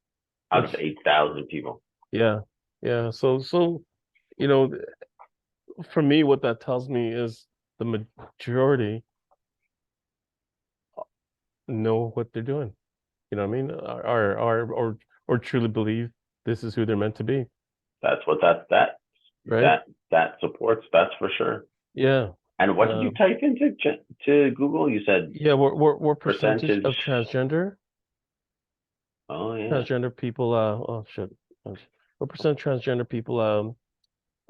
Out of which, 8,000 people. yeah, yeah. So, you know, for me, what that tells me is the majority know what they're doing. You know what I mean? Or truly believe this is who they're meant to be, That's what right? that supports. That's for sure. Yeah. And what did you Um, type into to Google? You said yeah, we're percentage percentage. of Oh yeah. transgender people oh shit. What percent transgender people Oh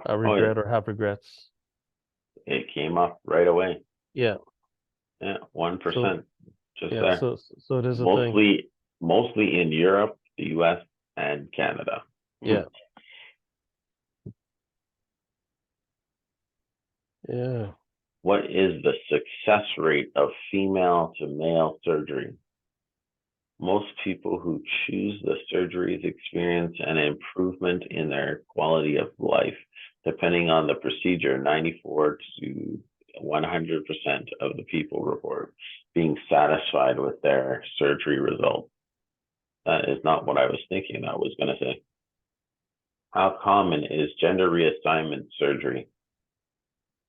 yeah. regret or have regrets? It came up right away. Yeah. Yeah, one So percent, just yeah, there. so it is a thing. Mostly, mostly in Europe, the U.S., and Canada. Yeah. Yeah. What is the success rate of female to male surgery? Most people who choose the surgeries experience an improvement in their quality of life. Depending on the procedure, 94 to 100% of the people report being satisfied with their surgery result. That is not what I was thinking I was going to say. How common is gender reassignment surgery?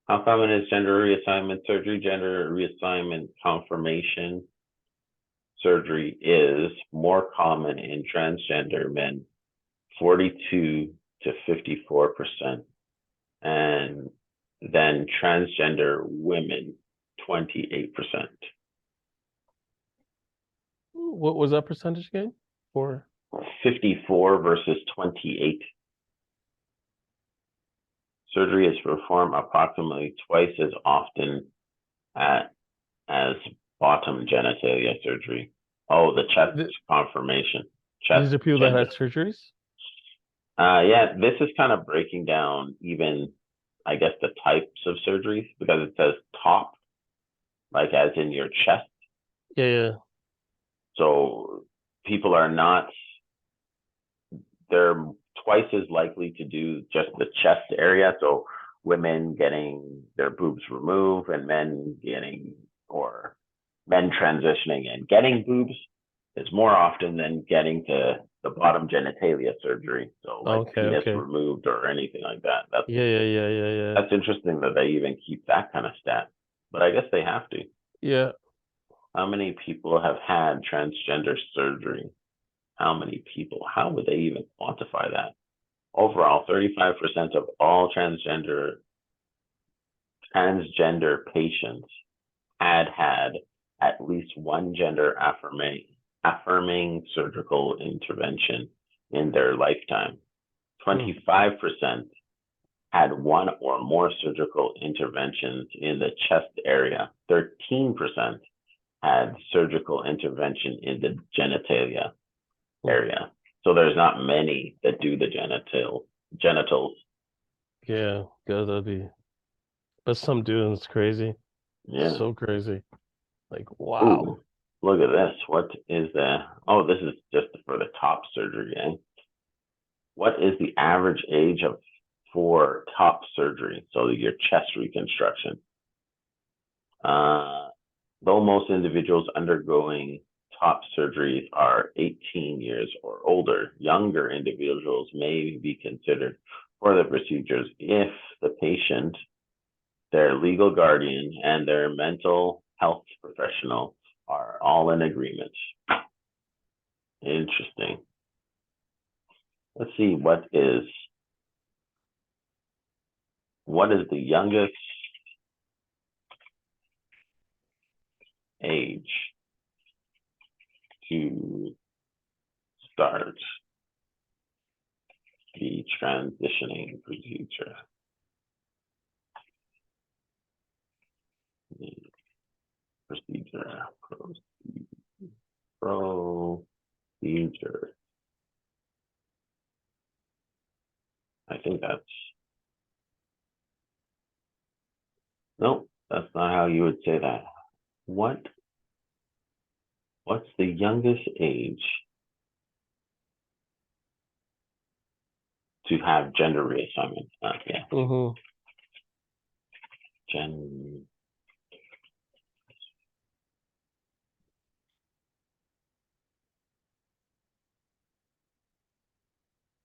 How common is gender reassignment surgery? Gender reassignment confirmation surgery is more common in transgender men, 42 to 54%, and then transgender women, 28%. What was that percentage again? For 54 versus 28. Surgery is performed approximately twice as often as bottom genitalia surgery. Oh, the chest confirmation. Chest these are people gender. that had surgeries? Yeah, this is kind of breaking down even, I guess, the types of surgeries because it says top, like as in your chest. Yeah, yeah. So people are not, they're twice as likely to do just the chest area. So women getting their boobs removed and men getting, or men transitioning and getting boobs is more often than getting to the bottom genitalia surgery. So like Okay, penis okay. removed or anything like that. Yeah. That's interesting that they even keep that kind of stat. But I guess they have to. Yeah. How many people have had transgender surgery? How many people? How would they even quantify that? Overall, 35% of all transgender patients had at least one gender affirming surgical intervention in their lifetime. 25% had one or more surgical interventions in the chest area. 13% had surgical intervention in the genitalia area. So there's not many that do the genitals. Yeah, that'd be, but some do, and it's crazy. Yeah. So crazy. Like, wow. Ooh, look at this. What is the, oh, this is just for the top surgery, eh? What is the average age for top surgery? So your chest reconstruction. Though most individuals undergoing top surgeries are 18 years or older, younger individuals may be considered for the procedures if the patient, their legal guardian, and their mental health professional are all in agreement. Interesting. Let's see, what is the youngest age to start the transitioning procedure? The procedure. Procedure. I think that's, no, that's not how you would say that. What's the youngest age to have gender reassignment? Yeah.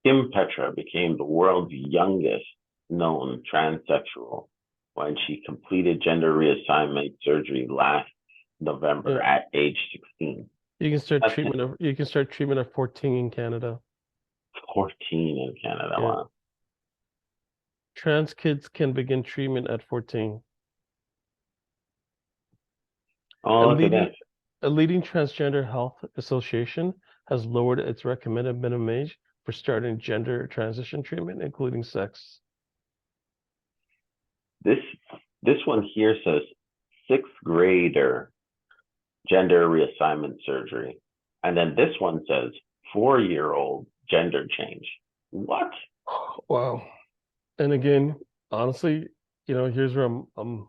Kim Petra became the world's youngest known transsexual when she completed gender reassignment surgery last November at age 16. You can start treatment at 14 in Canada. 14 in Canada. Yeah. Wow. Trans kids can begin treatment at 14. Oh, look at this. A leading transgender health association has lowered its recommended minimum age for starting gender transition treatment, including sex. This one here says sixth grader gender reassignment surgery. And then this one says 4-year-old gender change. What? Wow. And again, honestly, here's where I'm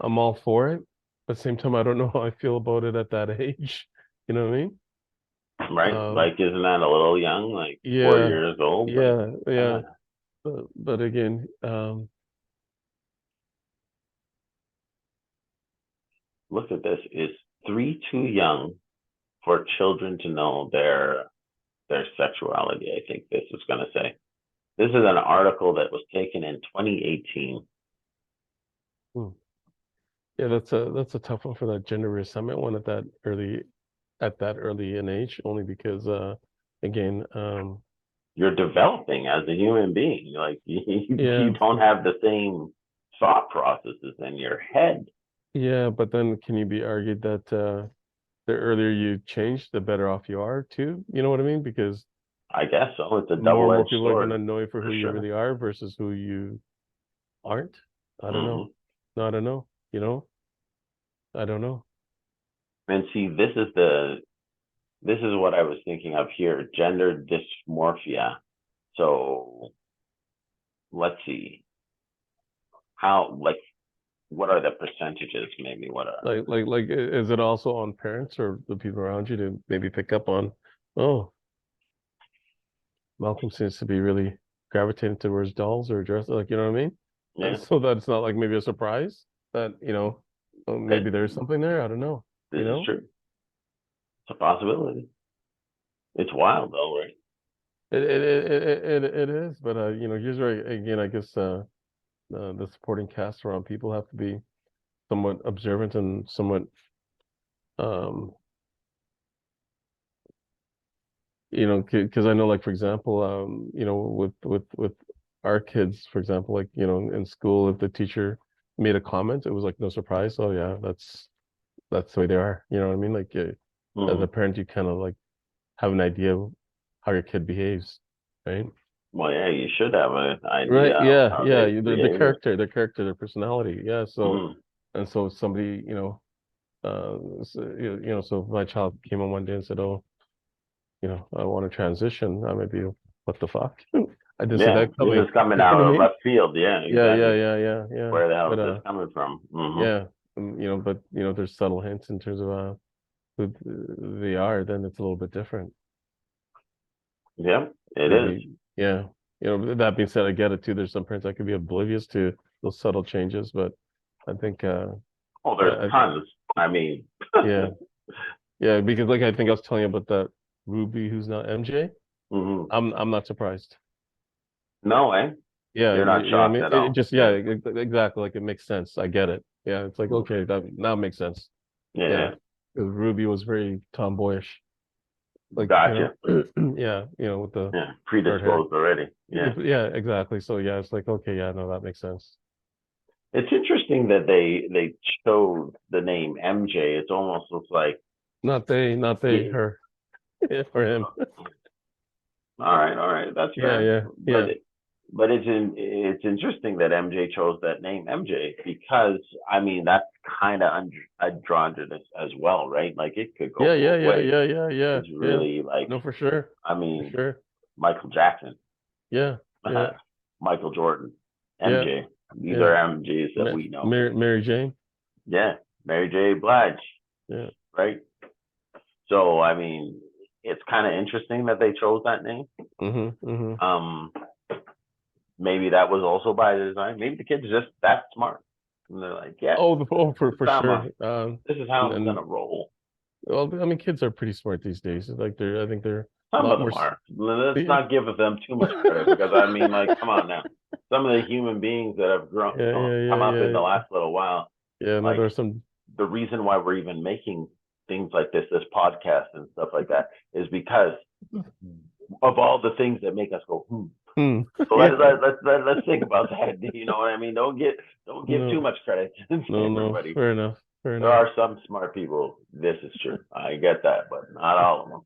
all for it. But at the same time, I don't know how I feel about it at that age. You know what I mean? Right? Like, isn't that a little young? Like 4 Yeah, years old? yeah. But again, look at this. Is 3 too young for children to know their sexuality? I think this is going to say. This is an article that was taken in 2018. Hmm. Yeah, that's a tough one for that gender reassignment one at that early in age, only because again, You're developing as a human being. Like you yeah, don't have the same thought processes in your head. yeah, but then can you be argued that the earlier you change, the better off you are too? You know what I mean? Because I guess so. It's a more and more double-edged people are sword gonna know you for for who you sure. really are versus who you aren't. I don't know. Hmm. No, I don't know. You know, I don't know. And see, this is what I was thinking of here: gender dysmorphia. So let's see how like what are the percentages? Maybe what are Is it also on parents or the people around you to maybe pick up on, oh, Malcolm seems to be really gravitating towards dolls or dress, like, you know what I mean? And yeah. so that's not like maybe a surprise that, oh, maybe It, there's something there. I don't know, this is true. It's a possibility. It's wild though, right? It is, but here's where again, I guess the supporting cast around people have to be somewhat observant and somewhat um because I know, like, for example, with our kids, for example, like, in school, if the teacher made a comment, it was like no surprise. Oh yeah, that's the way they are. You know what I mean? Like, as a Hmm. parent, you kind of like have an idea of how your kid behaves, right? Well, yeah, you should have an idea Right. of Yeah. how Yeah. they behave. Their character, their personality. Yeah. So, Hmm. and so somebody, so if my child came on one day and said, "Oh, I want to transition," I might be, what the fuck? I didn't see Yeah, that this coming. is coming You know out what I of mean? left field. Yeah, Yeah, yeah, exactly. yeah, yeah, yeah. Where the hell But is this coming from? Hmm. yeah, but there's subtle hints in terms of who they are. Then it's a little bit different. Yeah, it is. Maybe, yeah. That being said, I get it too. There's some parents that could be oblivious to those subtle changes, but I think, Oh, there's I, tons. I mean, yeah, yeah, because like I think I was telling you about that Ruby who's now MJ. hmm. I'm not surprised. No, eh? Yeah, You're not you know what I shocked mean? at It all. just, yeah, Yeah. exactly. Like, it makes sense. I get it. Yeah, it's like, Mhm. okay, that now makes sense. Yeah, Yeah, yeah. 'cause Ruby was very tomboyish, like, Gotcha. yeah, with the Yeah, short hair. predisposed already. Yeah. Yeah, exactly. So yeah, it's like, okay, yeah, no, that makes sense. It's interesting that they chose the name MJ. It's almost looks like Not they, yeah. her, yeah, or him. All right, that's Yeah, fair. yeah, But yeah, it's interesting that MJ chose that name MJ because I mean that's kind of androgynous as well, right? Like it could go yeah, yeah, both yeah, ways. yeah, yeah, yeah, It's yeah. really like No, for sure, I for mean sure. Michael Jackson, Yeah, yeah, Michael Jordan, yeah, MJ. These yeah. are MJs that we know. Mary Jane. Yeah, Mary J. Blige, Yeah. right? So I mean, it's kind of interesting that they chose that name. Mm-hmm. Mm-hmm. Um, maybe that was also by design. Maybe the kids just that smart, and they're like, yeah, For this is how sure. I'm And gonna roll. well, I mean, kids are pretty smart these days. Like, I think they're a Some lot of more. them are. Let's Yeah, not give them too much credit because I mean, like, come on now. Some of the human beings that have grown, yeah, yeah, come yeah, up in the yeah. last little while, Yeah, no, like there are some. the reason why we're even making things like this podcast and stuff like that, is because of all the things that make us go, hmm. Hmm. So Yeah. let's think about that. You know what I mean? Don't give too No, much credit to no. everybody. Fair enough. Fair There enough. are some smart people. This is true. I get that, but not all of them.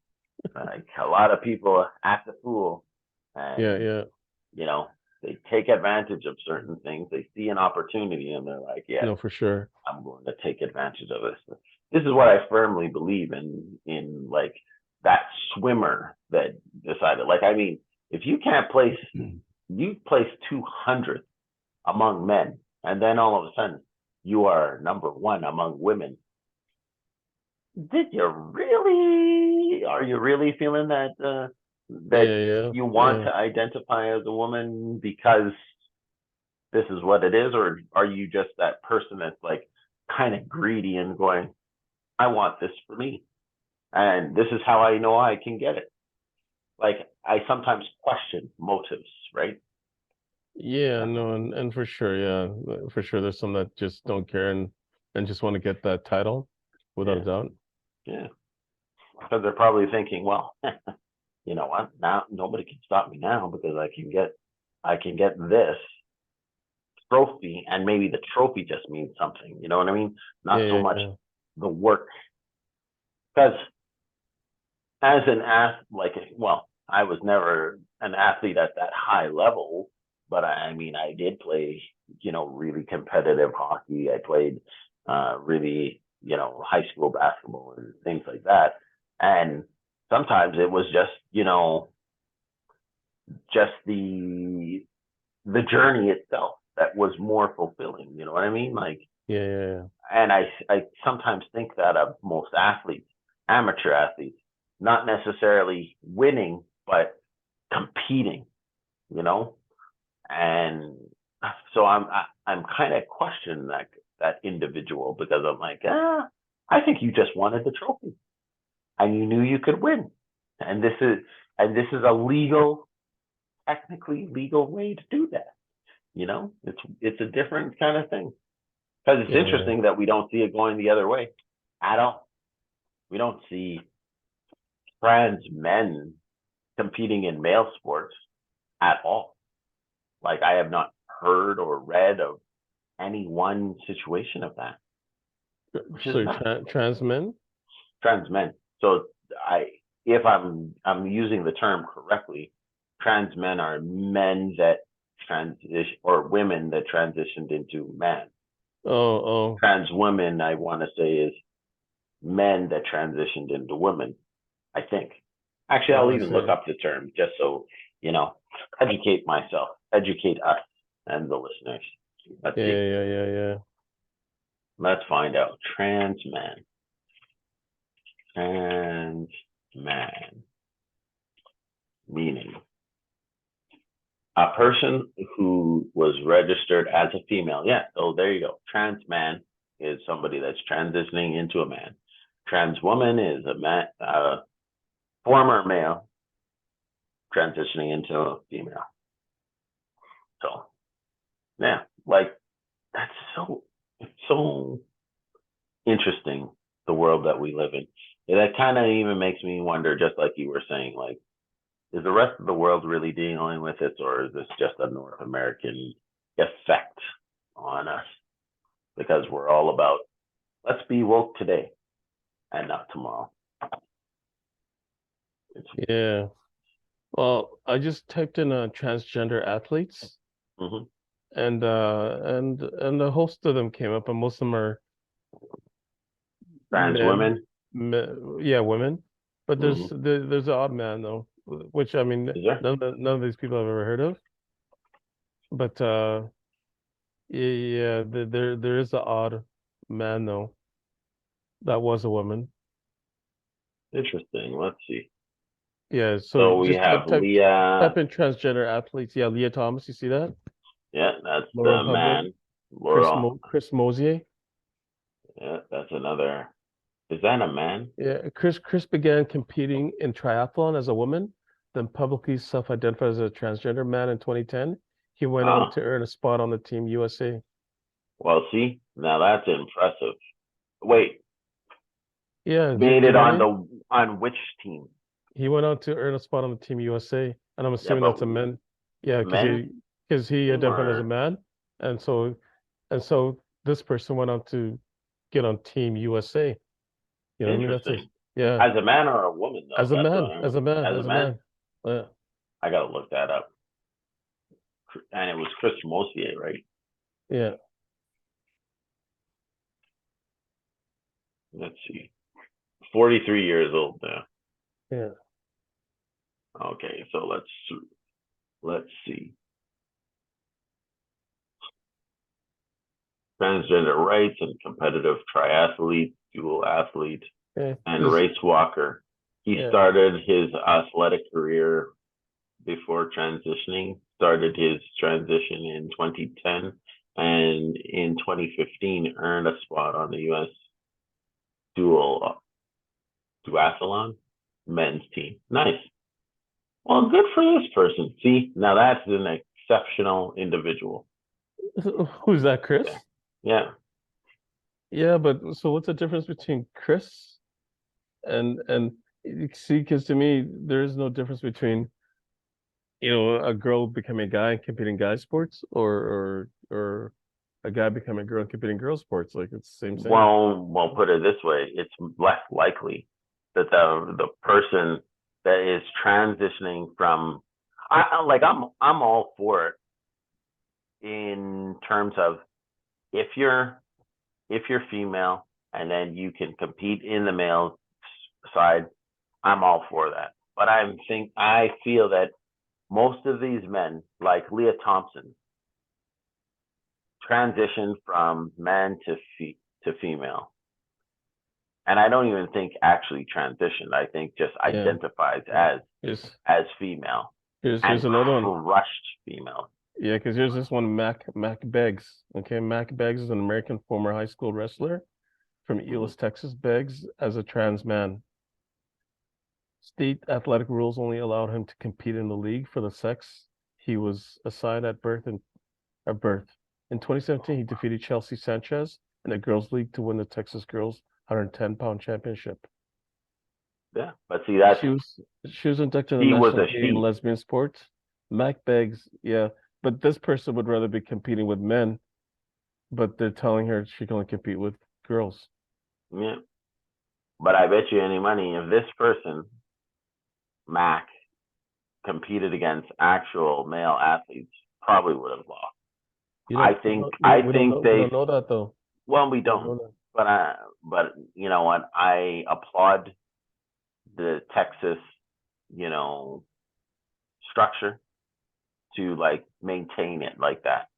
Like a lot of people act a fool, Yeah, and yeah. you know they take advantage of certain things. They see an opportunity, and they're like, "Yeah, No, for sure. I'm going to take advantage of this." This is what I firmly believe in like that swimmer that decided. Like, I mean, if you can't place, you place 200 among men, and then all of a sudden you are number one among women. Did you really? Are you really feeling that that Yeah, yeah, you want yeah. to identify as a woman because this is what it is, or are you just that person that's like kind of greedy and going, I want this for me, and this is how I know I can get it. like I sometimes question motives, right? Yeah, no, and for sure, yeah, for sure. There's some that just don't care and just want to get that title, without a Yeah, doubt. yeah. Because they're probably thinking, well, you know what? Now nobody can stop me now because I can get this trophy, and maybe the trophy just means something. You know what I mean? Yeah, Not so yeah, much yeah, the work. Because as an like, well, I was never an athlete at that high level, but I mean, I did play, really competitive hockey. I played really, high school basketball and things like that. And sometimes it was just, just the journey itself that was more fulfilling. You know what I mean? Like, yeah, yeah, yeah. and I sometimes think that of most athletes, amateur athletes, not necessarily winning, but competing, you know? And so I'm kind of questioning that individual because I'm like, I think you just wanted the trophy and you knew you could win. And this is a technically legal way to do that. It's a different kind of thing. Because it's Yeah, yeah. interesting that we don't see it going the other way at all. We don't see trans men competing in male sports at all. Like I have not heard or read of any one situation of that, which is So nuts. trans men? Trans men. So I, if I'm using the term correctly, trans men are men that transition or women that transitioned into man. Oh, oh, Trans women, I want to say, is men that transitioned into women, I think. Actually, oh, I'll I even look see. up the term just so, you know, educate myself, educate us and the listeners. Let's Yeah, see. yeah, yeah, yeah. Let's find out. Trans man. Trans man. Meaning a person who was registered as a female. Yeah, so there you go. Trans man is somebody that's transitioning into a man. Trans woman is a man, former male transitioning into a female. So yeah, like that's it's so interesting the world that we live in. Yeah, that kind of even makes me wonder, just like you were saying, like, is the rest of the world really dealing with this, or is this just a North American effect on us? Because we're all about let's be woke today and not tomorrow. It's, Yeah. Well, I just typed in transgender athletes, mhm. and a host of them came up, and most of them are Trans men, women. yeah, women. But Hmm. there's an odd man though, which I mean, Is there? none of these people I've ever heard of. But yeah, there is an odd man though that was a woman. Interesting. Let's see. Yeah, so So we just have type Leah. in transgender athletes. Yeah, Leah Thomas, you see that? Yeah, that's Laurel the Hubbard, man. Laurel. Chris Mosier. Yeah, that's another. Is that a man? Yeah, Chris began competing in triathlon as a woman, then publicly self-identified as a transgender man in 2010. He went on Oh, to earn a spot on the Team USA. well, see, now that's impressive. Wait, Yeah, made do you it know what I on mean? on which team? He went on to earn a spot on the Team USA, and I'm Yeah, assuming but that's a man. Yeah, men's because he team identified as a or man, and so this person went on to get on Team USA. You know what I mean? interesting. Yeah, As a man or a woman though? as a That's what man, I'm as a man, as a as a man. man. Yeah, I gotta look that up. And it was Chris Mosier, right? yeah, Let's see. 43 years old now. yeah. Okay, so let's see. Transgender rights and competitive triathlete, dual athlete, Yeah, and this, race walker. He yeah, started his athletic career before transitioning, started his transition in 2010, and in 2015 earned a spot on the U.S. dual duathlon men's team. Nice. Well, good for this person. See, now that's an exceptional individual. Who's that, Yeah. Chris? Yeah. Yeah, but so what's the difference between Chris and you see? Because to me, there is no difference between a girl becoming a guy and competing guy sports, or a guy becoming a girl and competing girl sports. Like it's the same. Well, put it this way: it's less likely that the person that is transitioning from, I'm all for it in terms of if you're if you're female and then you can compete in the male side, I'm all for that. But I feel that most of these men, like Leah Thompson, transitioned from man to female. And I don't even think actually transitioned. I think just Yeah. identifies Yeah. Here's female here's and another one. crushed female. Yeah, because here's this one, Mac Beggs. Okay, Mac Beggs is an American former high school wrestler from Mm-hmm. Euless, Texas. Beggs as a trans man. State athletic rules only allowed him to compete in the league for the sex he was assigned at birth. In 2017, he defeated Chelsea Sanchez in a girls' league to win the Texas girls 110-pound championship. Yeah, but see, that's She was she was inducted in he the was National a Gay and she. Lesbian Sports. Mac Beggs, yeah, but this person would rather be competing with men, but they're telling her she can only compete with girls. Yeah, but I bet you any money if this person Mac competed against actual male athletes, probably would have lost. You don't, I we don't think know, we they don't know that though. well we We don't don't, know that. but you know what? I applaud the Texas, you know, structure to like maintain it like that.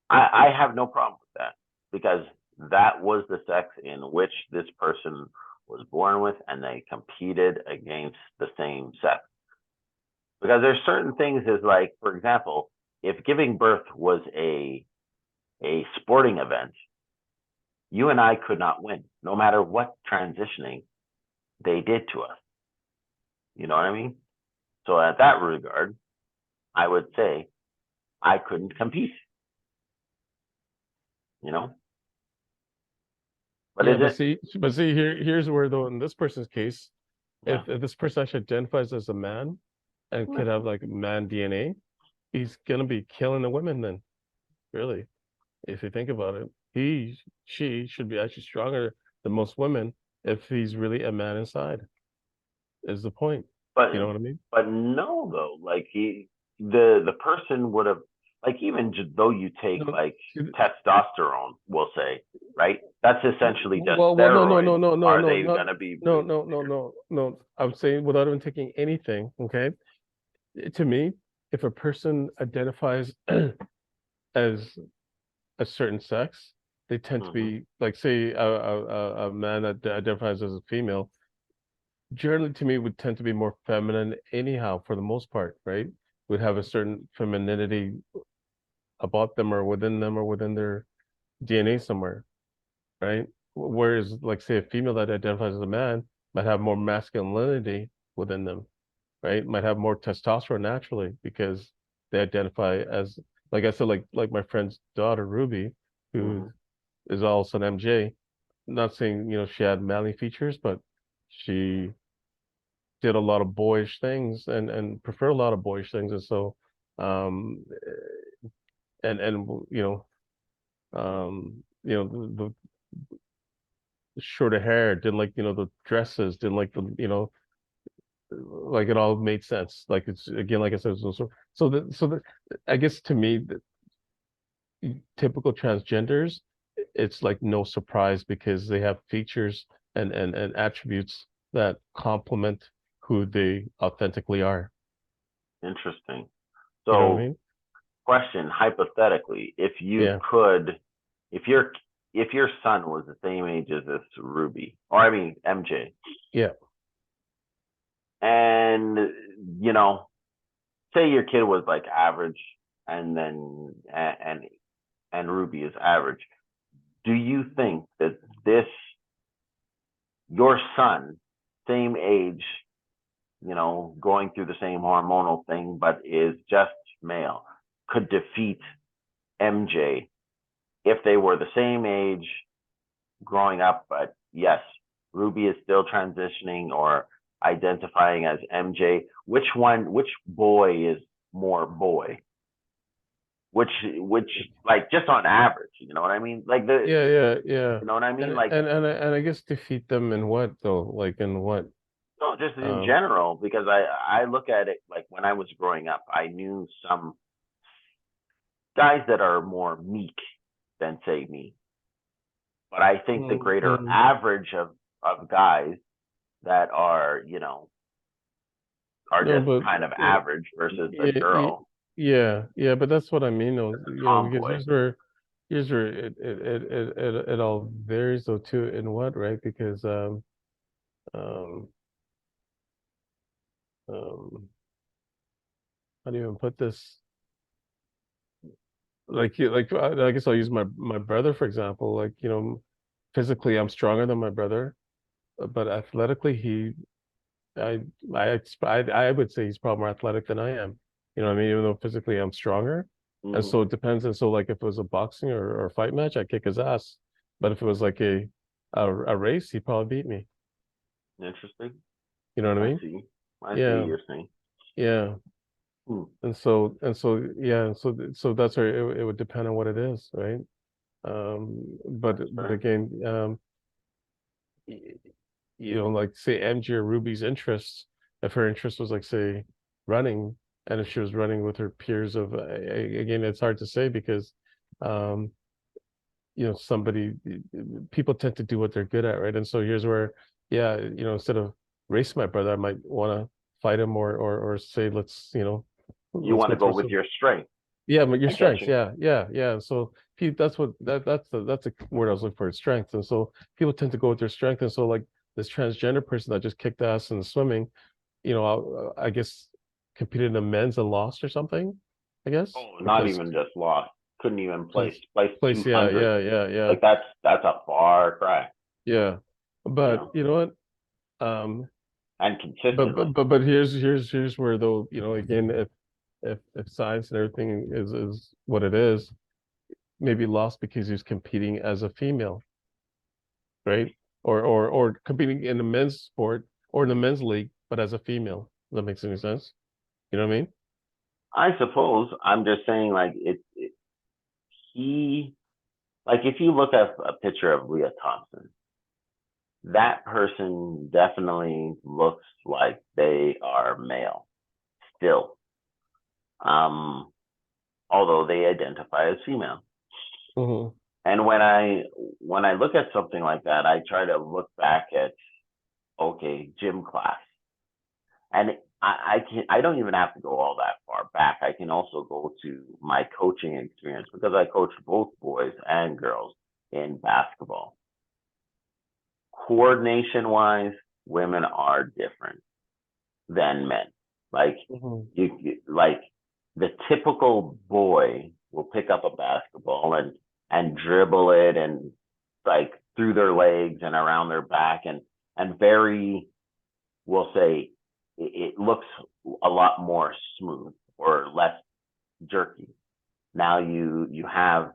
I have no problem with that because that was the sex in which this person was born with, and they competed against the same sex. Because there's certain things as like, for example, if giving birth was a sporting event, you and I could not win, no matter what transitioning they did to us. You know what I mean? So at that regard, I would say I couldn't compete. You know, but Yeah, is it? but see, here's where though in this person's case, Yeah. if this person actually identifies as a man and could have like man DNA, he's gonna be killing the women then, really. If you think about it, she should be actually stronger than most women if he's really a man inside, is the point. But You know what I mean? no though, like the person would have, like, even though you take No, like see, testosterone, we'll say, right? That's essentially just no, no, steroids. no, no, no, Are no, they not, gonna be no, no, no, no, no. I'm saying without even taking anything, okay? To me, if a person identifies as a certain sex, they tend to mm-hmm. be like, say, a man that identifies as a female, generally to me would tend to be more feminine anyhow, for the most part, right? Would have a certain femininity about them or within their DNA somewhere, right? Whereas, like, say, a female that identifies as a man might have more masculinity within them, right? Might have more testosterone naturally because they identify as, like I said, like my friend's daughter Ruby, Mm-hmm. who is also an MJ. Not saying she had manly features, but she did a lot of boyish things and prefer a lot of boyish things, and so um and the shorter hair, didn't like the dresses, didn't like the like it all made sense. Like it's again, like I said, so I guess to me, the typical transgenders, it's like no surprise because they have features and attributes that complement who they authentically are. Interesting. You know what I So, mean? question hypothetically, if you Yeah. could, if your if your son was the same age as this Ruby, or I mean MJ, Yeah. and you know, say your kid was like average, and then and Ruby is average, do you think that this your son, same age, going through the same hormonal thing, but is just male, could defeat MJ if they were the same age growing up. But yes, Ruby is still transitioning or identifying as MJ. Which boy is more boy? Which like just on average, you know what I mean? Like Yeah. you know what I mean? Like And I guess defeat them in what though? Like in what? no, just in general, because I look at it like when I was growing up, I knew some guys that are more meek than say me. But I think the greater average of guys that are, are No, just but kind of average versus a girl, yeah, but that's what I mean though, because tomboy. here's where it all varies though too, in what, right? Because um how do you even put this? Like I guess I'll use my brother for example. Like, physically I'm stronger than my brother, but athletically I I would say he's probably more athletic than I am. You know what I mean? Even though physically I'm stronger. And Mm-hmm. so it depends. And so like if it was a boxing or a fight match, I'd kick his ass. But if it was like a race, he'd probably beat me. Interesting. You know what I I mean? see. I see what Yeah. you're saying. Yeah. Hmm. And so that's where it would depend on what it is, right? But That's but fair. again, y- like say MG or Ruby's interests, if her interest was like say running, and if she was running with her peers again, it's hard to say because um, somebody people tend to do what they're good at, right? And so here's where, yeah, instead of racing my brother, I might want to fight him or say You let's want go to go through with some. your strength. Yeah, but your I get strengths, you. yeah. So that's a word I was looking for, strength. And so people tend to go with their strength. And so like this transgender person that just kicked ass in swimming, I guess competed in the men's and lost or something, I guess, Oh, or not placed even just lost. Couldn't even place. placed Place place. Yeah, 200. yeah. Like that's a far cry, Yeah. you But know, you know what? and But consistently. but here's where though, again, if science and everything is what it is, maybe lost because he's competing as a female, right? Or competing in the men's sport or in the men's league, but as a female. If that makes any sense? You know what I mean? I suppose I'm just saying, like he, like if you look at a picture of Leah Thompson, that person definitely looks like they are male still, um, although they identify as female. Mm-hmm. And when I look at something like that, I try to look back at okay, gym class, and I don't even have to go all that far back. I can also go to my coaching experience because I coach both boys and girls in basketball. Coordination wise, women are different than men. Like Mm-hmm. like the typical boy will pick up a basketball and dribble it and like through their legs and around their back and very, we'll say it looks a lot more smooth or less jerky. Now you have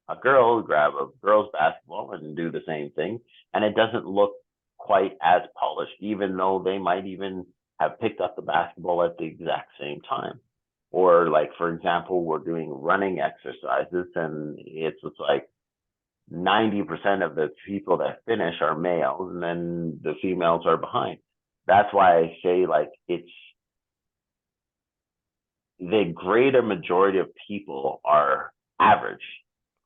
a girl grab a girl's basketball and do the same thing, and it doesn't look quite as polished, even though they might even have picked up the basketball at the exact same time. Or like for example, we're doing running exercises, and it's like 90% of the people that finish are males, and then the females are behind. That's why I say like it's the greater majority of people are average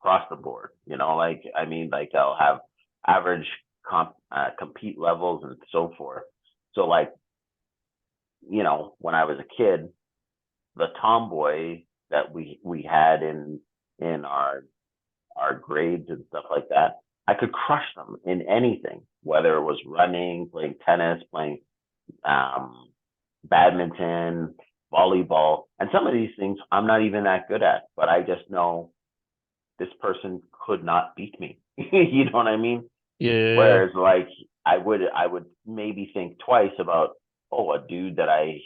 across the board. Like I mean, like they'll have average compete levels and so forth. So like, when I was a kid, the tomboy that we had in our grades and stuff like that, I could crush them in anything, whether it was running, playing tennis, playing um, badminton, volleyball, and some of these things I'm not even that good at, but I just know this person could not beat me. You know what I mean? Yeah. Whereas like I would maybe think twice about oh, a dude that I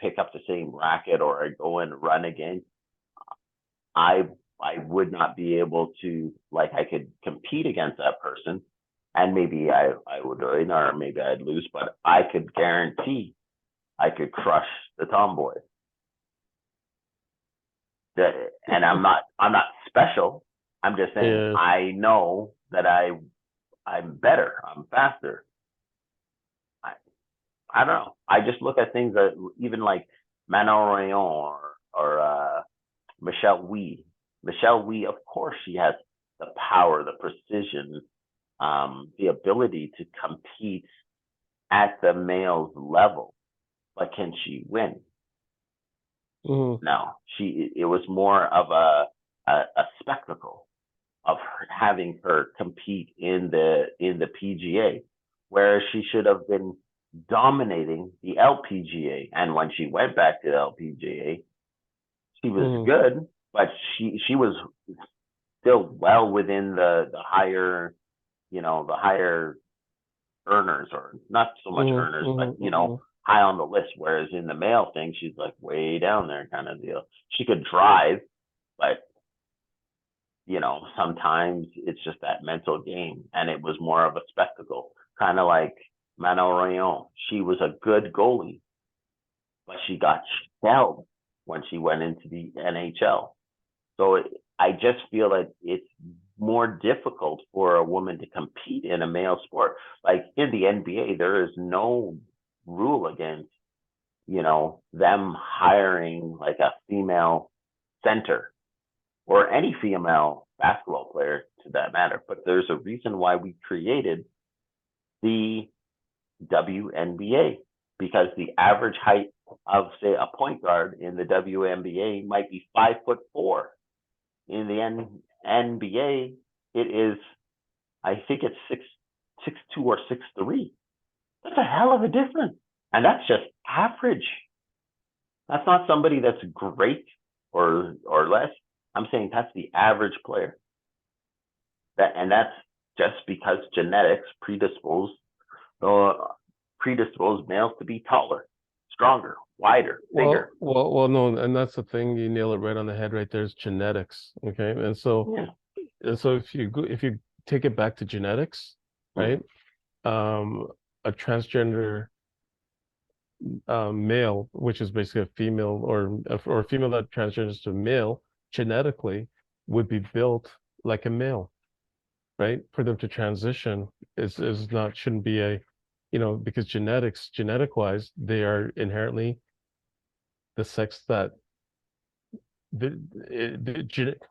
pick up the same racket or I go and run against, I I would not be able to, like, I could compete against that person, and maybe I would win or maybe I'd lose, but I could guarantee I could crush the tomboy. And I'm not special. I'm just saying Yeah. I know that I'm better. I'm faster. I I don't know. I just look at things that even like Manon Rayon or Michelle Wee. Michelle Wee, of course, she has the power, the precision, the ability to compete at the male's level. But can she win? Mhm. No. It was more of a spectacle of having her compete in the PGA, where she should have been dominating the LPGA. And when she went back to the LPGA, she was Mhm. good, but she was still well within the higher, the higher earners, or not so much Mhm. earners, but Mhm. Mhm. high on the list. Whereas in the male thing, she's like way down there kind of deal. She could drive, but sometimes it's just that mental game, and it was more of a spectacle, kind of like Manon Rayon. She was a good goalie, but she got shelled when she went into the NHL. So I just feel that it's more difficult for a woman to compete in a male sport. Like in the NBA, there is no rule against, them hiring like a female center or any female basketball player to that matter. But there's a reason why we created the WNBA, because the average height of, say, a point guard in the WNBA might be 5'4". In the NBA, it is, I think it's 6'2" or 6'3". That's a hell of a difference, and that's just average. That's not somebody that's great or less. I'm saying that's the average player. That's just because genetics uh, predispose males to be taller, stronger, wider, bigger. No, and that's the thing. You nail it right on the head right there is genetics. Okay. Yeah. And so if you take it back to genetics, Mm. right? Um, a transgender male, which is basically a female or a female that transgenders to male, genetically would be built like a male, right? For them to transition is not shouldn't be a, because genetic wise, they are inherently the sex that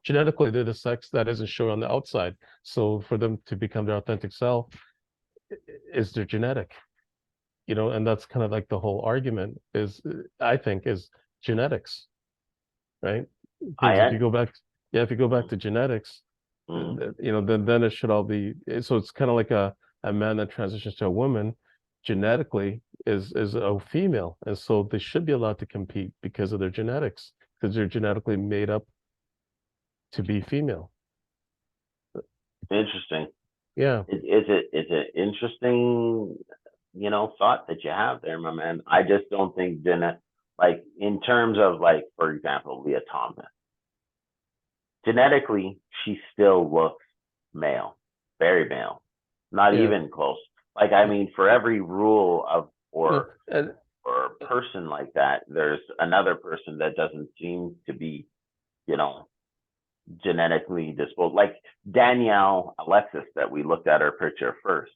genetically they're the sex that isn't shown on the outside. So for them to become their authentic self is their genetic, and that's kind of like the whole argument is, I think, is genetics, right? I Because if you am. go back, yeah, if you go back Mm. to genetics, Mm. then it should all be. So it's kind of like a man that transitions to a woman, genetically is a female, and so they should be allowed to compete because of their genetics, because they're genetically made up to be female. Interesting. Yeah. Is it interesting, thought that you have there, my man? I just don't think like in terms of, like, for example, Leah Thomas. Genetically, she still looks male, very male, not Yeah. even close. Like, I mean, for every rule of No, or person like that, there's another person that doesn't seem to be, you know, genetically disposed. Like Danielle Alexis, that we looked at her picture first.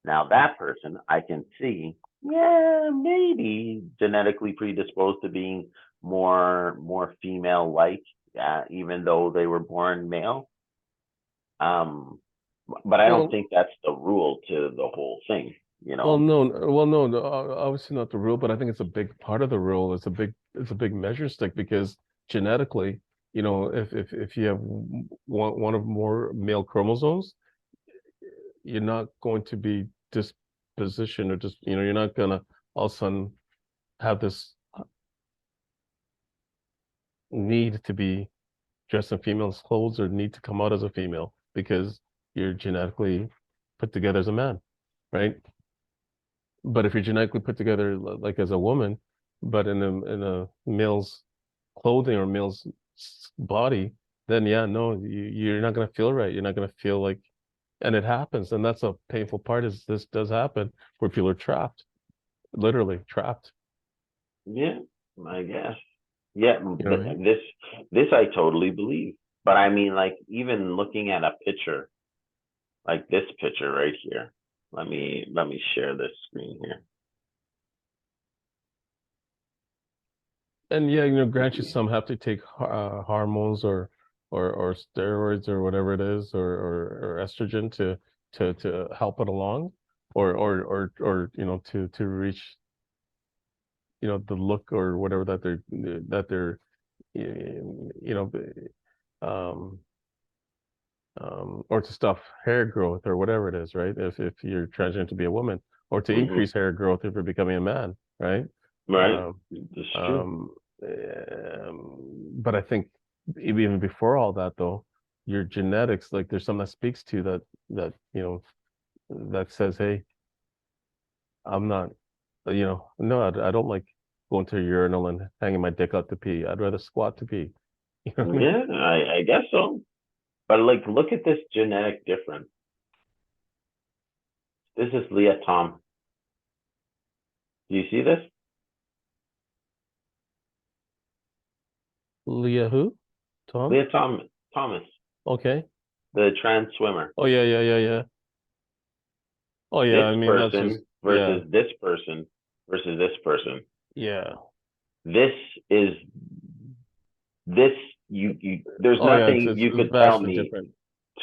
Now that person, I can see, yeah, maybe genetically predisposed to being more female like, even though they were born male. Um, but I don't well, think that's the rule to the whole thing, you well, know. no, obviously not the rule, but I think it's a big part of the rule. It's a big measure stick because genetically, if you have one of more male chromosomes, you're not going to be dispositioned or just, you're not gonna all of a sudden have this need to be dressed in female's clothes or need to come out as a female because you're genetically put together as a man, right? But if you're genetically put together like as a woman, but in a male's clothing or male's body, then yeah, no, you're not gonna feel right. You're not gonna feel like, and it happens, and that's a painful part is this does happen where people are trapped, literally trapped. Yeah, I guess. Yeah, You know what I mean? this I totally believe. But I mean, like, even looking at a picture, like this picture right here. Let me share this screen here. And yeah, grant you some have to take hormones or steroids or whatever it is or estrogen to help it along or to reach the look or whatever that they're you know um or to stop hair growth or whatever it is, right? If you're transgender to be a woman or to Hmm. increase hair growth if you're becoming a man, right? Right? Um, That's true. um, but I think even before all that, though, your genetics, like there's something that speaks to that that says, hey, I'm not, no, I don't like going to a urinal and hanging my dick out to pee. I'd rather squat to pee. You know what I mean? Yeah, I guess so. But like, look at this genetic difference. This is Leah Tom. Do you see this? Leah who? Tom? Leah Thomas, Okay. the trans swimmer. Oh yeah, yeah, yeah, yeah. Oh yeah, This I mean that's just person yeah, versus this person versus this person. yeah. This is this you there's Oh yeah, nothing it's you could tell vastly me different.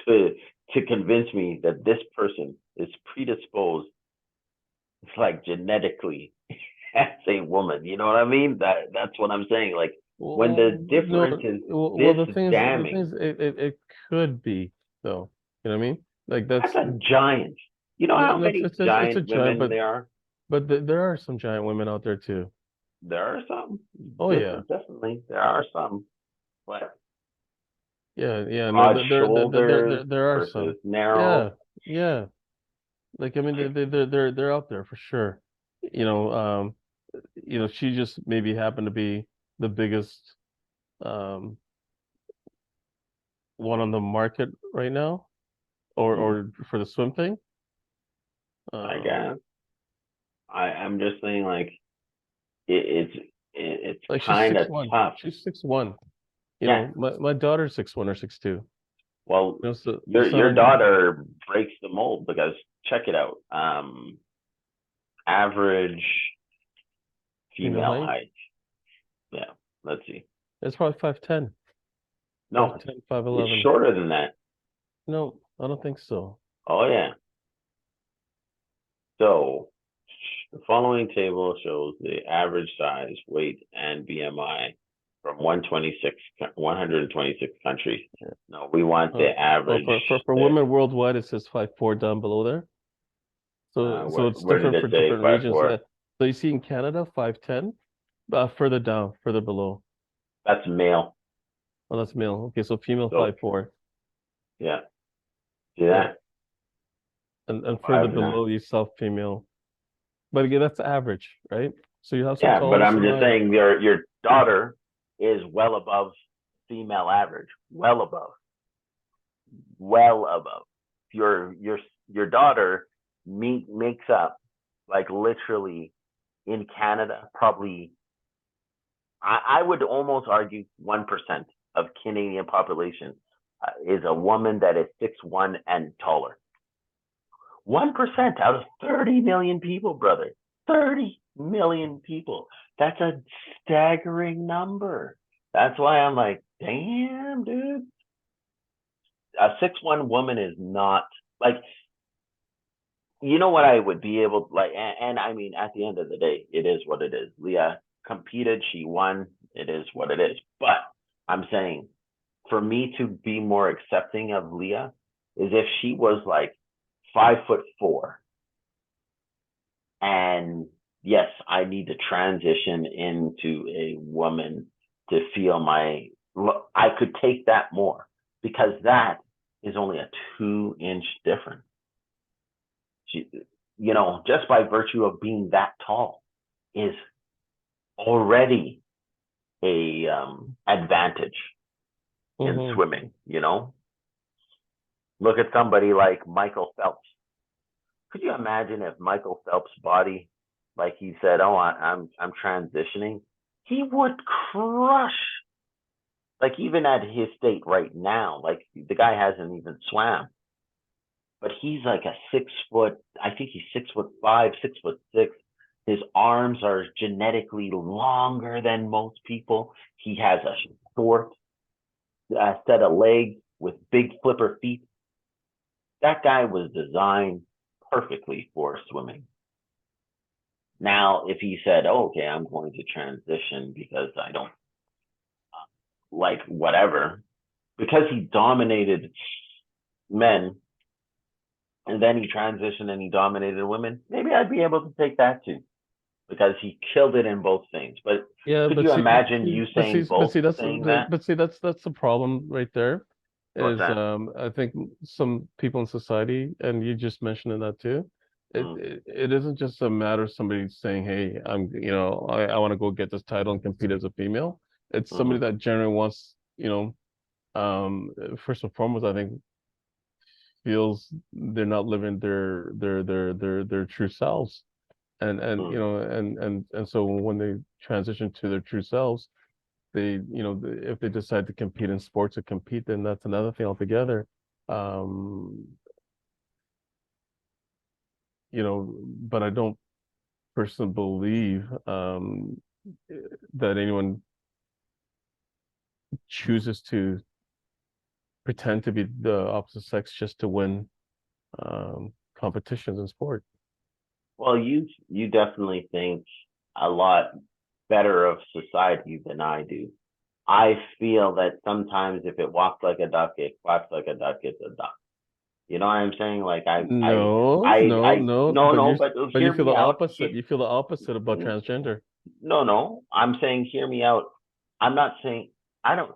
to convince me that this person is predisposed, it's like genetically as a woman. You know what I mean? That's what I'm saying. Like, when the No, difference is well this the thing damning, is it could be though. You know what I mean? Like that's a giant. You know how that's many it's a giant giant, women but there are? there are some giant women out there too. There are some. Oh yeah, Definitely, there are some. But yeah, yeah. No, broad shoulders there are versus some. narrow. Yeah, yeah. Like I mean, they're out there for sure. You know, she just maybe happened to be the biggest um one on the market right now, Hmm, or for the swim thing. I Um, guess. I'm just saying, like, it's like she's kind six of one. tough. She's 6'1". Yeah. My daughter's 6'1" or 6'2". Well, So it's not your unusual. daughter breaks the mold because check it out. Average Female female height. height. Yeah. Let's see. It's probably 5'10", No, 5'11". it's shorter than that. No, I don't think so. Oh yeah. So the following table shows the average size, weight, and BMI from 126 countries. No, we want the Well, average for there. women worldwide, it says 5'4" down below there. So it's Where did different it for say different five regions. four? So you see in Canada 5'10", further down, further below. That's male. Oh, that's male. Okay, so female So 5'4". yeah, see Yeah, that? and further 5'9". below you saw female. But again, that's average, right? So you have some Yeah, but taller, I'm some just higher. saying your daughter is well above female average. Well above. Well above. Your daughter makes up, like, literally in Canada, probably, I would almost argue 1% of Canadian population is a woman that is 6'1" and taller. 1% out of 30 million people, brother. 30 million people. That's a staggering number. That's why I'm like, damn, dude. A 6'1" woman is not, like, you know what I would be able to, like, and I mean, at the end of the day, it is what it is. Leah competed, she won, it is what it is. But I'm saying, for me to be more accepting of Leah is if she was like 5'4", and yes, I need to transition into a woman to feel my, I could take that more, because that is only a 2-inch difference. She, just by virtue of being that tall is already a advantage in Hmm. swimming. Look at somebody like Michael Phelps. Could you imagine if Michael Phelps' body, like he said, "Oh, I'm transitioning," he would crush. Like even at his state right now, like the guy hasn't even swam, but he's like a 6 foot. I think he's 6'5", 6'6". His arms are genetically longer than most people. He has a short set of legs with big flipper feet. That guy was designed perfectly for swimming. Now, if he said, oh, okay, I'm going to transition because I don't like whatever, because he dominated men and then he transitioned and he dominated women, maybe I'd be able to take that too because he killed it in both things. But Yeah, could but you see, imagine you saying both saying that? that's the problem right there. What's Is that? I think some people in society, and you just mentioned that too. Mm, It isn't just a matter of somebody saying, "Hey, I want to go get this title and compete as a female." It's somebody mm, that generally wants, first and foremost, I think feels they're not living their true selves, and mm. so when they transition to their true selves, if they decide to compete in sports or compete, then that's another thing altogether. Um, but I don't personally believe that anyone chooses to pretend to be the opposite sex just to win competitions in sport. Well, you definitely think a lot better of society than I do. I feel that sometimes if it walks like a duck, it quacks like a duck, it's a duck. You know what I'm saying? Like No, no, no, no, but but you hear feel the me out. opposite. You feel the opposite about transgender. No, no, I'm saying hear me out. I'm not saying I don't.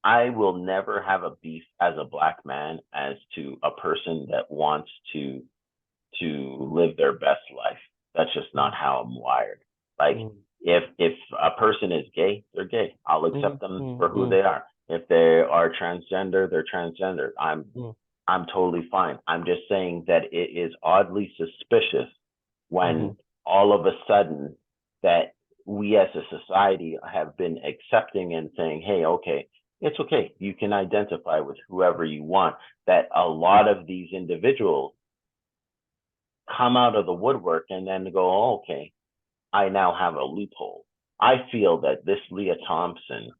I will never have a beef as a black man as to a person that wants to live their best life. That's just not Mm, how I'm wired. Like mm, if a person is gay, they're gay. I'll mm, accept them mm, for who mm, they are. If they are transgender, they're transgender. mm, I'm totally fine. I'm just saying that it is oddly suspicious when mhm, all of a sudden that we as a society have been accepting and saying, hey, okay, it's okay. You can identify with whoever you want. That a lot of these individuals come out of the woodwork and then go, oh, okay, I now have a loophole. I feel that this Leah Thompson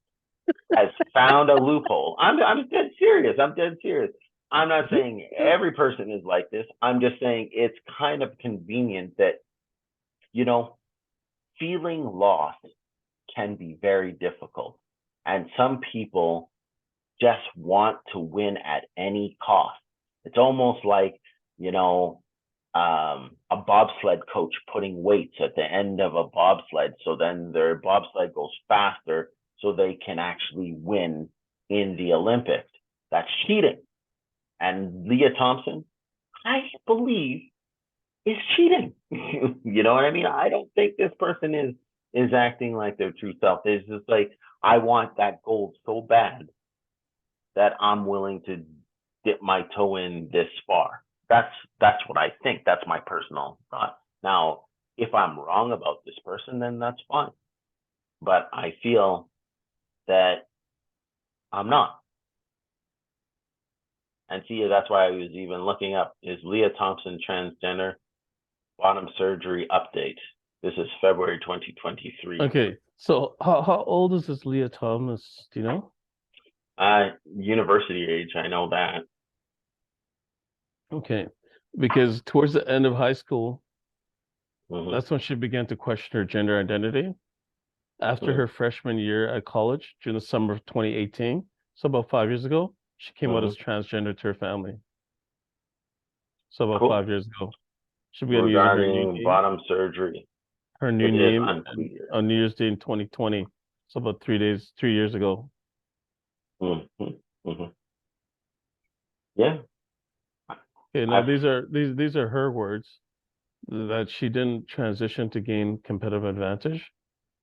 has found a loophole. I'm dead serious. I'm dead serious. I'm not saying every person is like this. I'm just saying it's kind of convenient that, you know, feeling lost can be very difficult. And some people just want to win at any cost. It's almost like, you know, a bobsled coach putting weights at the end of a bobsled so then their bobsled goes faster so they can actually win in the Olympics. That's cheating. And Leah Thompson, I believe, is cheating. You know what I mean? I don't think this person is acting like their true self. It's just like I want that gold so bad that I'm willing to dip my toe in this far. That's what I think. That's my personal thought. Now, if I'm wrong about this person, then that's fine. But I feel that I'm not. And see, that's why I was even looking up is Leah Thompson transgender bottom surgery update. This is February 2023. Okay, so how old is this Leah Thomas? Do you know? University age, I know that. Okay, because towards the end of high school, Mm-hmm, that's when she began to question her gender identity. After mm-hmm, her freshman year at college, during the summer of 2018, so about 5 years ago, she came out mm-hmm. as transgender to her family. So about Cool. 5 years ago, she began using Regarding bottom surgery, her new it is name unclear. on New Year's Day in 2020. So about 3 years ago. Mm-hmm, mm-hmm. Yeah, Okay, now I've these are her words. that she didn't transition to gain competitive advantage.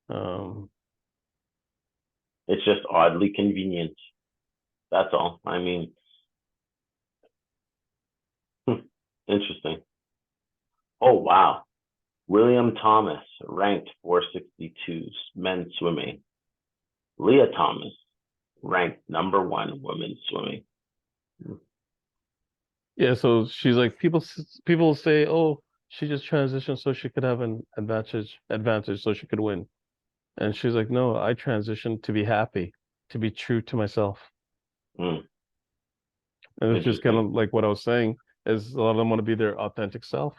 Um, It's just oddly convenient. That's all. I mean, interesting. Oh, wow. William Thomas ranked 462 men's swimming. Leah Thomas ranked #1 women's swimming. yeah, so she's like people say, oh, she just transitioned so she could have an advantage so she could win. And she's like, no, I transitioned to be happy, to be true to myself. Hmm. And it's just kind Interesting. of like what I was saying is a lot of them want to be their authentic self.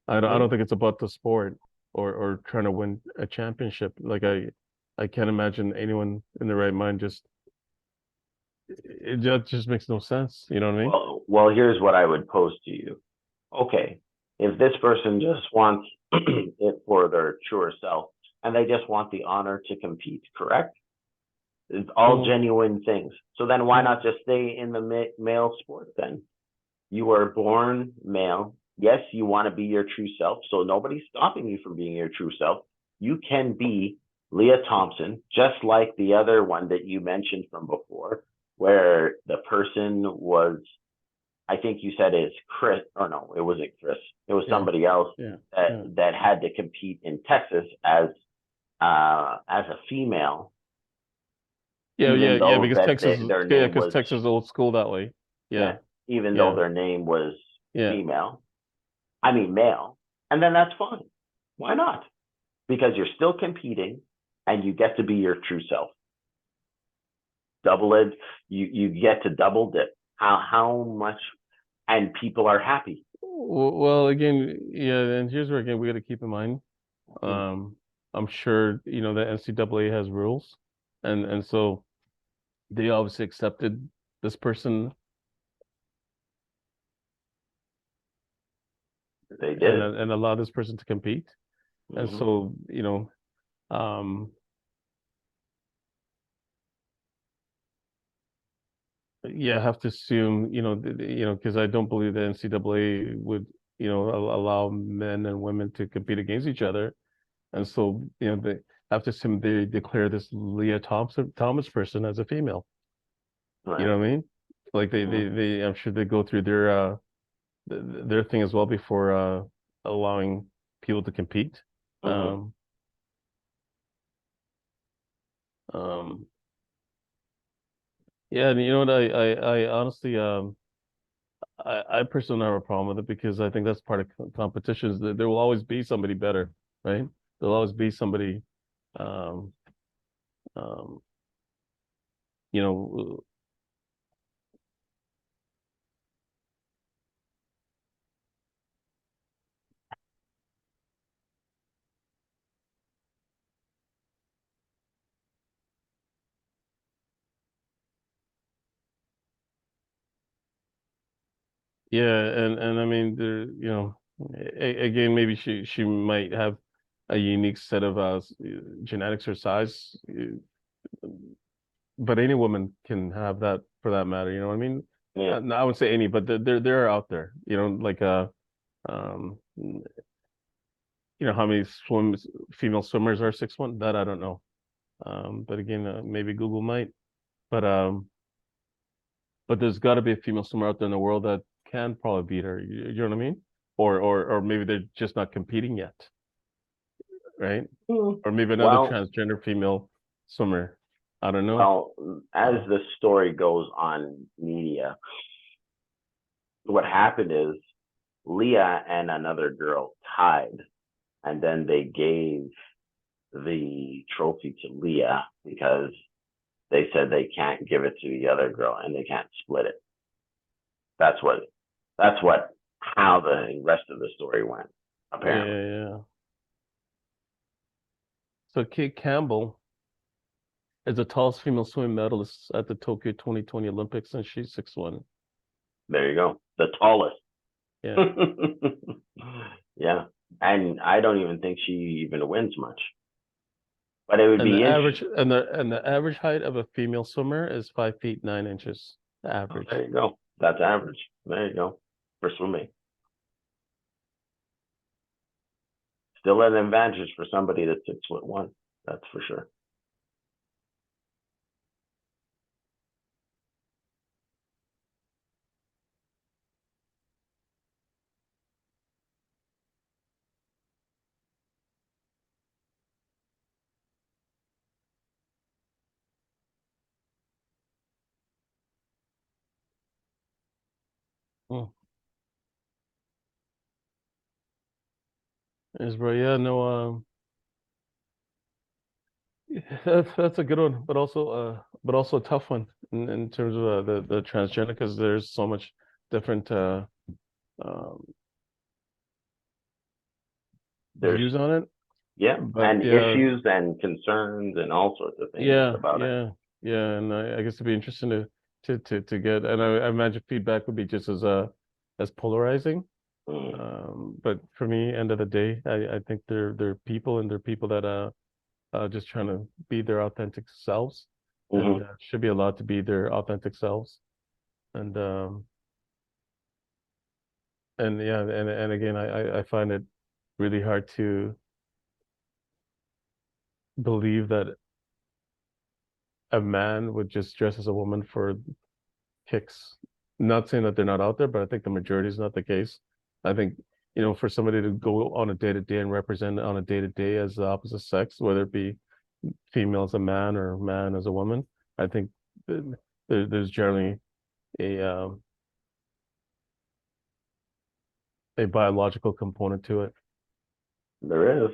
I Hmm. don't think it's about the sport or trying to win a championship. Like I can't imagine anyone in the right mind just makes no sense. You know what I mean? Well, here's what I would pose to you. Okay, if this person just wants it for their truer self and they just want the honor to compete, correct? It's all Mhm. genuine things. So then why Mhm. not just stay in the male sport then? You are born male. Yes, you want to be your true self. So nobody's stopping you from being your true self. You can be Leah Thompson, just like the other one that you mentioned from before, where the person was, I think you said it's Chris, or no, it wasn't Chris. It was Yeah, somebody else yeah, that yeah. that had to compete in Texas as a female, Yeah, even yeah, though because that Texas, their yeah, name because was, Texas is old school that way. yeah, Yeah, even though yeah, their name was yeah. female, I mean male, and then that's fine. Why not? Because you're still competing and you get to be your true self. Double it, you get to double dip. How much, and people are happy. Well, again, yeah, and here's where again we got to keep in mind. Mm. Um, I'm sure the NCAA has rules, and so they obviously accepted this person They and did. allowed this person to compete. And Mm-hmm. so, um, yeah, I have to assume, because I don't believe the NCAA would, allow men and women to compete against each other. And so, they have to assume they declare this Leah Thomas person as a female. You Right. know what I mean? Like Mm-hmm. I'm sure they go through their thing as well before allowing people to compete. Mm-hmm. Um, um, yeah, and you know what? I honestly, I personally don't have a problem with it because I think that's part of competitions. There will always be somebody better, right? There'll always be somebody, um, um, you know, yeah, and I mean, again, maybe she might have a unique set of genetics or size, but any woman can have that for that matter. You know what I mean? Yeah. No, I wouldn't say any, but they're out there. Like how many female swimmers are 6'1"? That I don't know. But again, maybe Google might. But there's got to be a female swimmer out there in the world that can probably beat her. You know what I mean? Or maybe they're just not competing yet, right? Mm. Or maybe another Well, transgender female swimmer. I don't know. well, as Uh, the story goes on media, what happened is Leah and another girl tied, and then they gave the trophy to Leah because they said they can't give it to the other girl and they can't split it. That's what that's what how the rest of the story went, apparently. yeah, yeah. So Kate Campbell is the tallest female swimming medalist at the Tokyo 2020 Olympics, and she's 6'1". There you go. The tallest. Yeah. Yeah. And I don't even think she even wins much. But it would And be the interesting. average and the average height of a female swimmer is 5 feet 9 inches. The Oh, there average. you go. That's average. There you go. For swimming. still an advantage for somebody that's 6'1". That's for sure. Mm. Is bro, yeah, no, that's a good one, but also a tough one in terms of the transgender because there's so much different um There's views on it. yeah, But and yeah, issues and concerns and all sorts of things yeah, about it. yeah, yeah, and I guess it'd be interesting to get, and I imagine feedback would be just as polarizing. Mm. But for me, end of the day, I think they're people and they're people that just trying to be their authentic selves and Hmm. should be allowed to be their authentic selves. And yeah, and again, I find it really hard to believe that a man would just dress as a woman for kicks. Not saying that they're not out there, but I think the majority is not the case. I think, for somebody to go on a day to day and represent on a day to day as the opposite sex, whether it be female as a man or man as a woman, I think there's generally a um, a biological component to it. There is,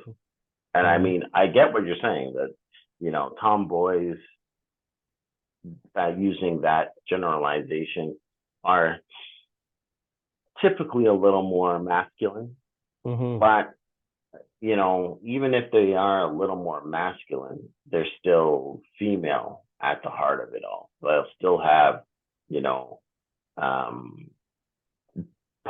and I Mm. mean, I get what you're saying that tomboys using that generalization are typically a little more masculine, Hmm. but even if they are a little more masculine, they're still female at the heart of it all. They'll still have, you know, um,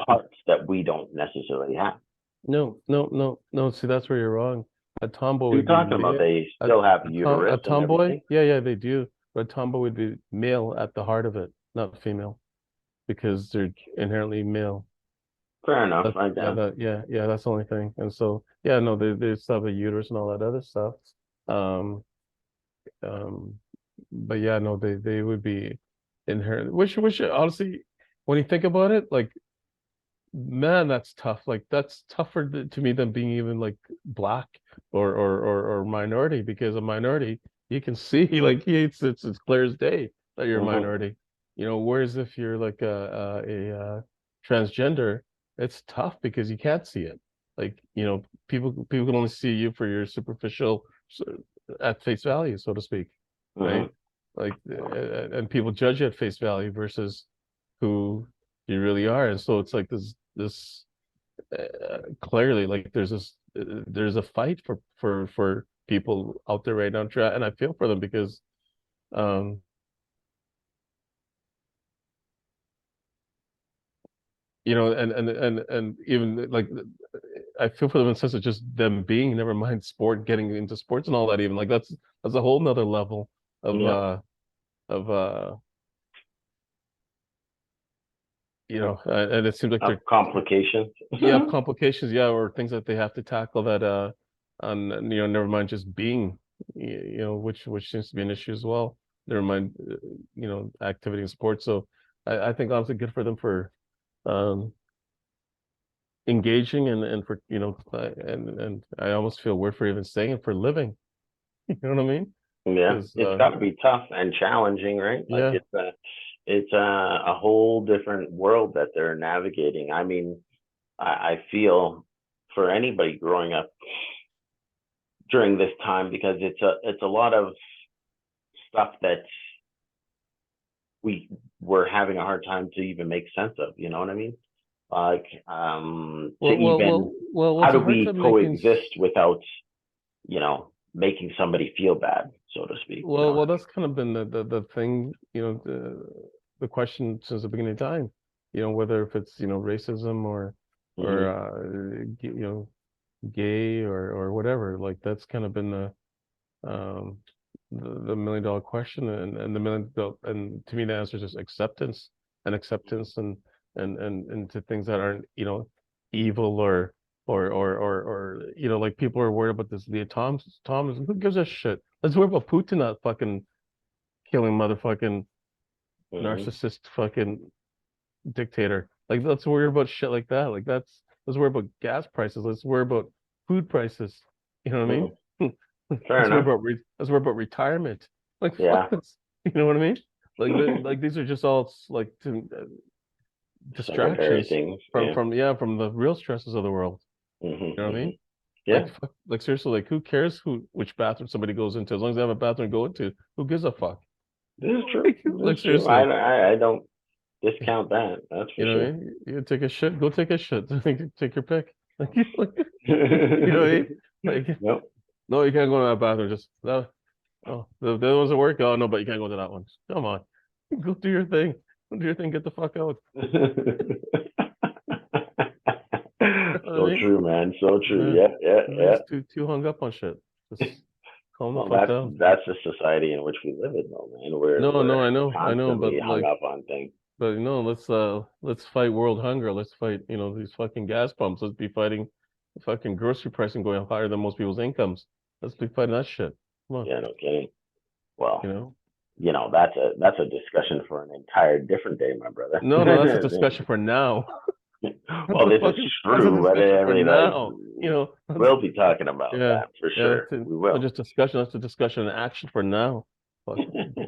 parts that we don't necessarily have. No, no, no, no. See, that's where you're wrong. A tomboy What are you would be talking about? male. They still have A uterus and tomboy, everything. yeah, yeah, they do. But a tomboy would be male at the heart of it, not female, because they're inherently male. Fair enough, That, I yeah, guess. yeah, that's the only thing. And so, yeah, no, they still have a uterus and all that other stuff. Um, um, but yeah, no, they would be inherent. Which honestly, when you think about it, like, man, that's tough. Like that's tougher to me than being even like black or minority because a minority you can see like it's clear as day that you're a Hmm. minority. Whereas if you're like transgender, it's tough because you can't see it. Like, people can only see you for your superficial at face value, so to speak, Hmm. right? Like, and people judge you at face value versus who you really are. And so it's like this clearly like there's a fight for people out there right now, and I feel for them because um and even like I feel for them in the sense of just them being, never mind sport, getting into sports and all that, even like that's a whole nother level of Yeah. of and it seems like Of they're complications. you have complications, yeah, or things that they have to tackle that and never mind just being, which seems to be an issue as well. Never mind, activity in sports. So I think honestly good for them for um engaging and for and I almost feel weird for even saying it for living. You know what I mean? Yeah, Because it's got to be tough and challenging, right? Like yeah, it's a whole different world that they're navigating. I mean, I feel for anybody growing up during this time because it's a lot of stuff that we were having a hard time to even make sense of. You know what I mean? Like to even well, how it's do a hard we time making. coexist without making somebody feel bad, so to speak. You know what Well, I that's kind of been the thing, the question since the beginning of time, whether if it's, racism or mean? gay or whatever, like that's kind of been um the $1 million question and and to me the answer is just acceptance and to things that aren't, evil or you know, like people are worried about this Leah Thomas. Who gives a shit? Let's worry about Putin not fucking killing motherfucking Hmm. narcissist fucking dictator. Like let's worry about shit like that. Like let's worry about gas prices. Let's worry about food prices. You know what I Hmm. mean? Fair enough. Let's worry about retirement. Like fuck Yeah. this. You know what I mean? Like these are just all like Secondary distractions things. Yeah. from the real stresses of the world. Hmm. You know what I Hmm. mean? Yeah. Like seriously, like who cares which bathroom somebody goes into as long as they have a bathroom to go into? Who gives a fuck? This is true. This Like is true. I, seriously, I, I don't discount that. That's for you know what I sure. mean? You take a shit, go take a shit. Take your pick. Like, you know what I mean? Like, Nope. no, you can't go to that bathroom. Just no. Oh, the other ones that work. Oh no, but you can't go to that one. Come on, go do your thing. Go do your thing. Get the fuck out. You know what I So mean? true, man. So true. Yeah, Yeah, yeah, you're yeah. just too hung up on shit. Just calm the Well, fuck that's down. that's the society in which we live in, though, man. We're No, we're no, I know, constantly hung up on things. but you know, let's fight world hunger. Let's fight, you know, these fucking gas pumps. Let's be fighting the fucking grocery pricing going higher than most people's incomes. Let's be fighting that shit. Come on, Yeah, no kidding. you Well, know. that's a discussion for an entire different day, my brother. No, no, that's a discussion for now. That's Well, a this is fucking that's a true, but discussion I for mean, like, now. You know, we'll be talking about yeah, that for yeah. sure. We will. Not just discussion. That's a discussion and action for now. Fuck, you know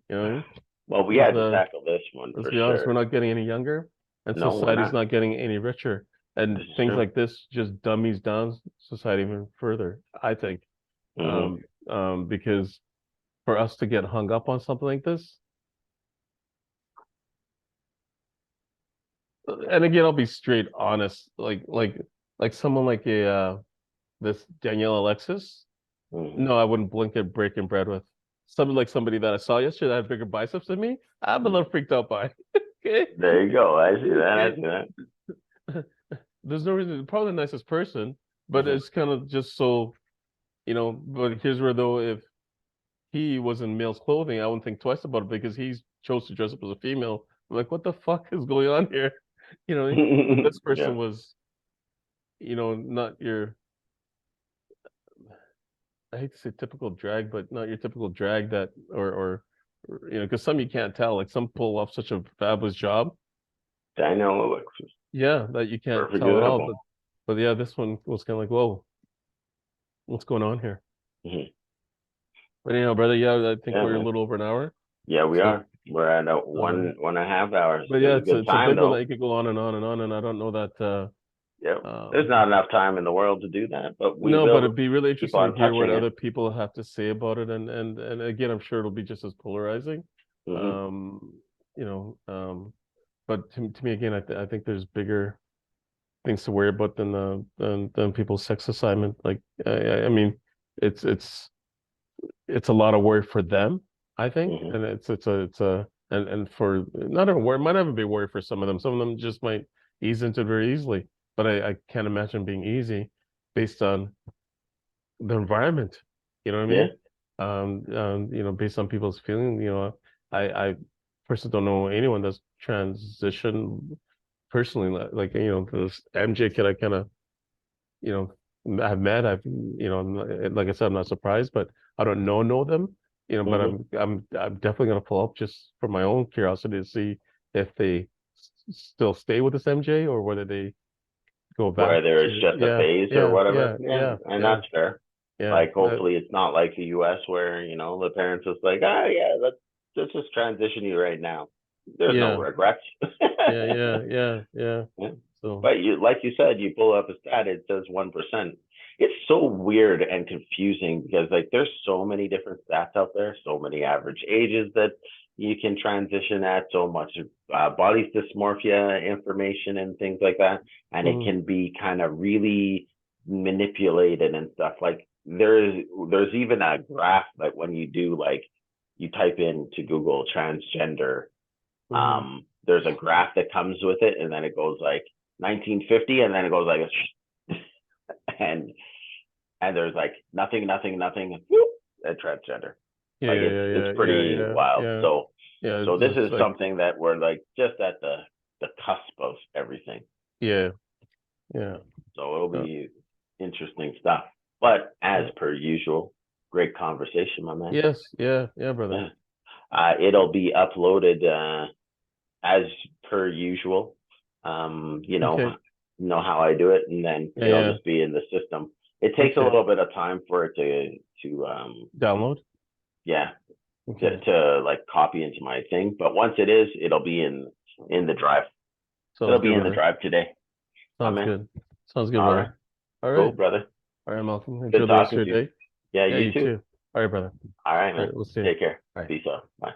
what I mean? Well, we Because had to tackle this one let's for be honest, we're sure. not getting any younger, and No, we're society's not. not getting any richer. And This is things true. like this just dummies down society even further, I think. Hmm. Because for us to get hung up on something like this, and again, I'll be straight honest, like someone like a this Danielle Alexis, Hmm. no, I wouldn't blink at breaking bread with. Something like somebody that I saw yesterday that had bigger biceps than me, I'm a little freaked out by. Okay. There you go. I see that. I Okay. see that. There's no reason, probably the nicest person, but Hmm. it's kind of just so, you know, but here's where though, if he was in male's clothing, I wouldn't think twice about it because he chose to dress up as a female. I'm like, what the fuck is going on here? You know, but this Yeah. person was, you know, not your, I hate to say typical drag, but not your typical drag that, you know, because some you can't tell, like some pull off such a fabulous job. Danielle Alexis. Yeah, that you can't Perfect tell at all. example. But yeah, this one was kind of like, whoa, what's going on here? Hmm. But anyhow, brother, yeah, I think Yeah, we're a man. little over an hour. Yeah, we So, are. We're at a um, one and a half hours. but It yeah, was a good it's a time big one that though. you could go on and on and on. And I don't know that, Yep. There's not enough time in the world to do that, but we no, but will it'd be really keep interesting to on hear what touching it. other people have to say about it. And again, I'm sure it'll be just as polarizing. Hmm. Um, you know, but to me again, I think there's bigger things to worry about than than people's sex assignment. Like, I mean, it's it's it's a lot of worry for them, I think, Hmm. and it's a and for not a worry, might even be worry for some of them. Some of them just might ease into it very easily, but I can't imagine being easy based on the environment. You know what I Yeah. mean? You know, based on people's feeling, you know, I personally don't know anyone that's transitioned personally, you know, this MJ kid I kind of, you know, I've met, you know, like I said, I'm not surprised, but I don't know them, you know, but Hmm. I'm definitely gonna pull up just for my own curiosity to see if they still stay with this MJ or whether they go back Whether it's to, just a phase or whatever. Yeah, and yeah, that's fair. yeah, Like, hopefully, it's not like the U.S. where the parents just like, ah, yeah, let's just transition you right now. There's no yeah, regrets. yeah. Yeah. So, But like you said, you pull up a stat, it says 1%. It's so weird and confusing because like there's so many different stats out there, so many average ages that you can transition at, so much body dysmorphia information and things like that, and it mhm, can be kind of really manipulated and stuff. Like there's even a graph like when you do like you type into Google transgender, mhm. there's a graph that comes with it, and then it goes like 1950, and then it goes like, and there's like nothing, nothing, nothing, whoop, and transgender. Yeah, Like it's pretty wild. So yeah. this It's is like, something that we're like just at the cusp of everything. yeah. Yeah. So it'll Yeah. be interesting stuff. But as per usual, great conversation, my man. Yes. Yeah. Yeah, brother. It'll be uploaded as per usual. Okay. You know how I do it, and then Yeah. it'll Yeah. just be in the system. It takes a Okay. little bit of time for it to Download. yeah, Okay. to like copy into my thing. But once it is, it'll be in the drive. Sounds It'll good, be in the brother. drive today. My Sounds man. good. Sounds good, All right. brother. All Cool, right. brother. All right, Malcolm. Good Enjoy the rest talking of to you. your day. Yeah, Yeah, you you too. too. All right, brother. All right, All man. right, we'll see you. Take care. Bye. Peace out. Bye.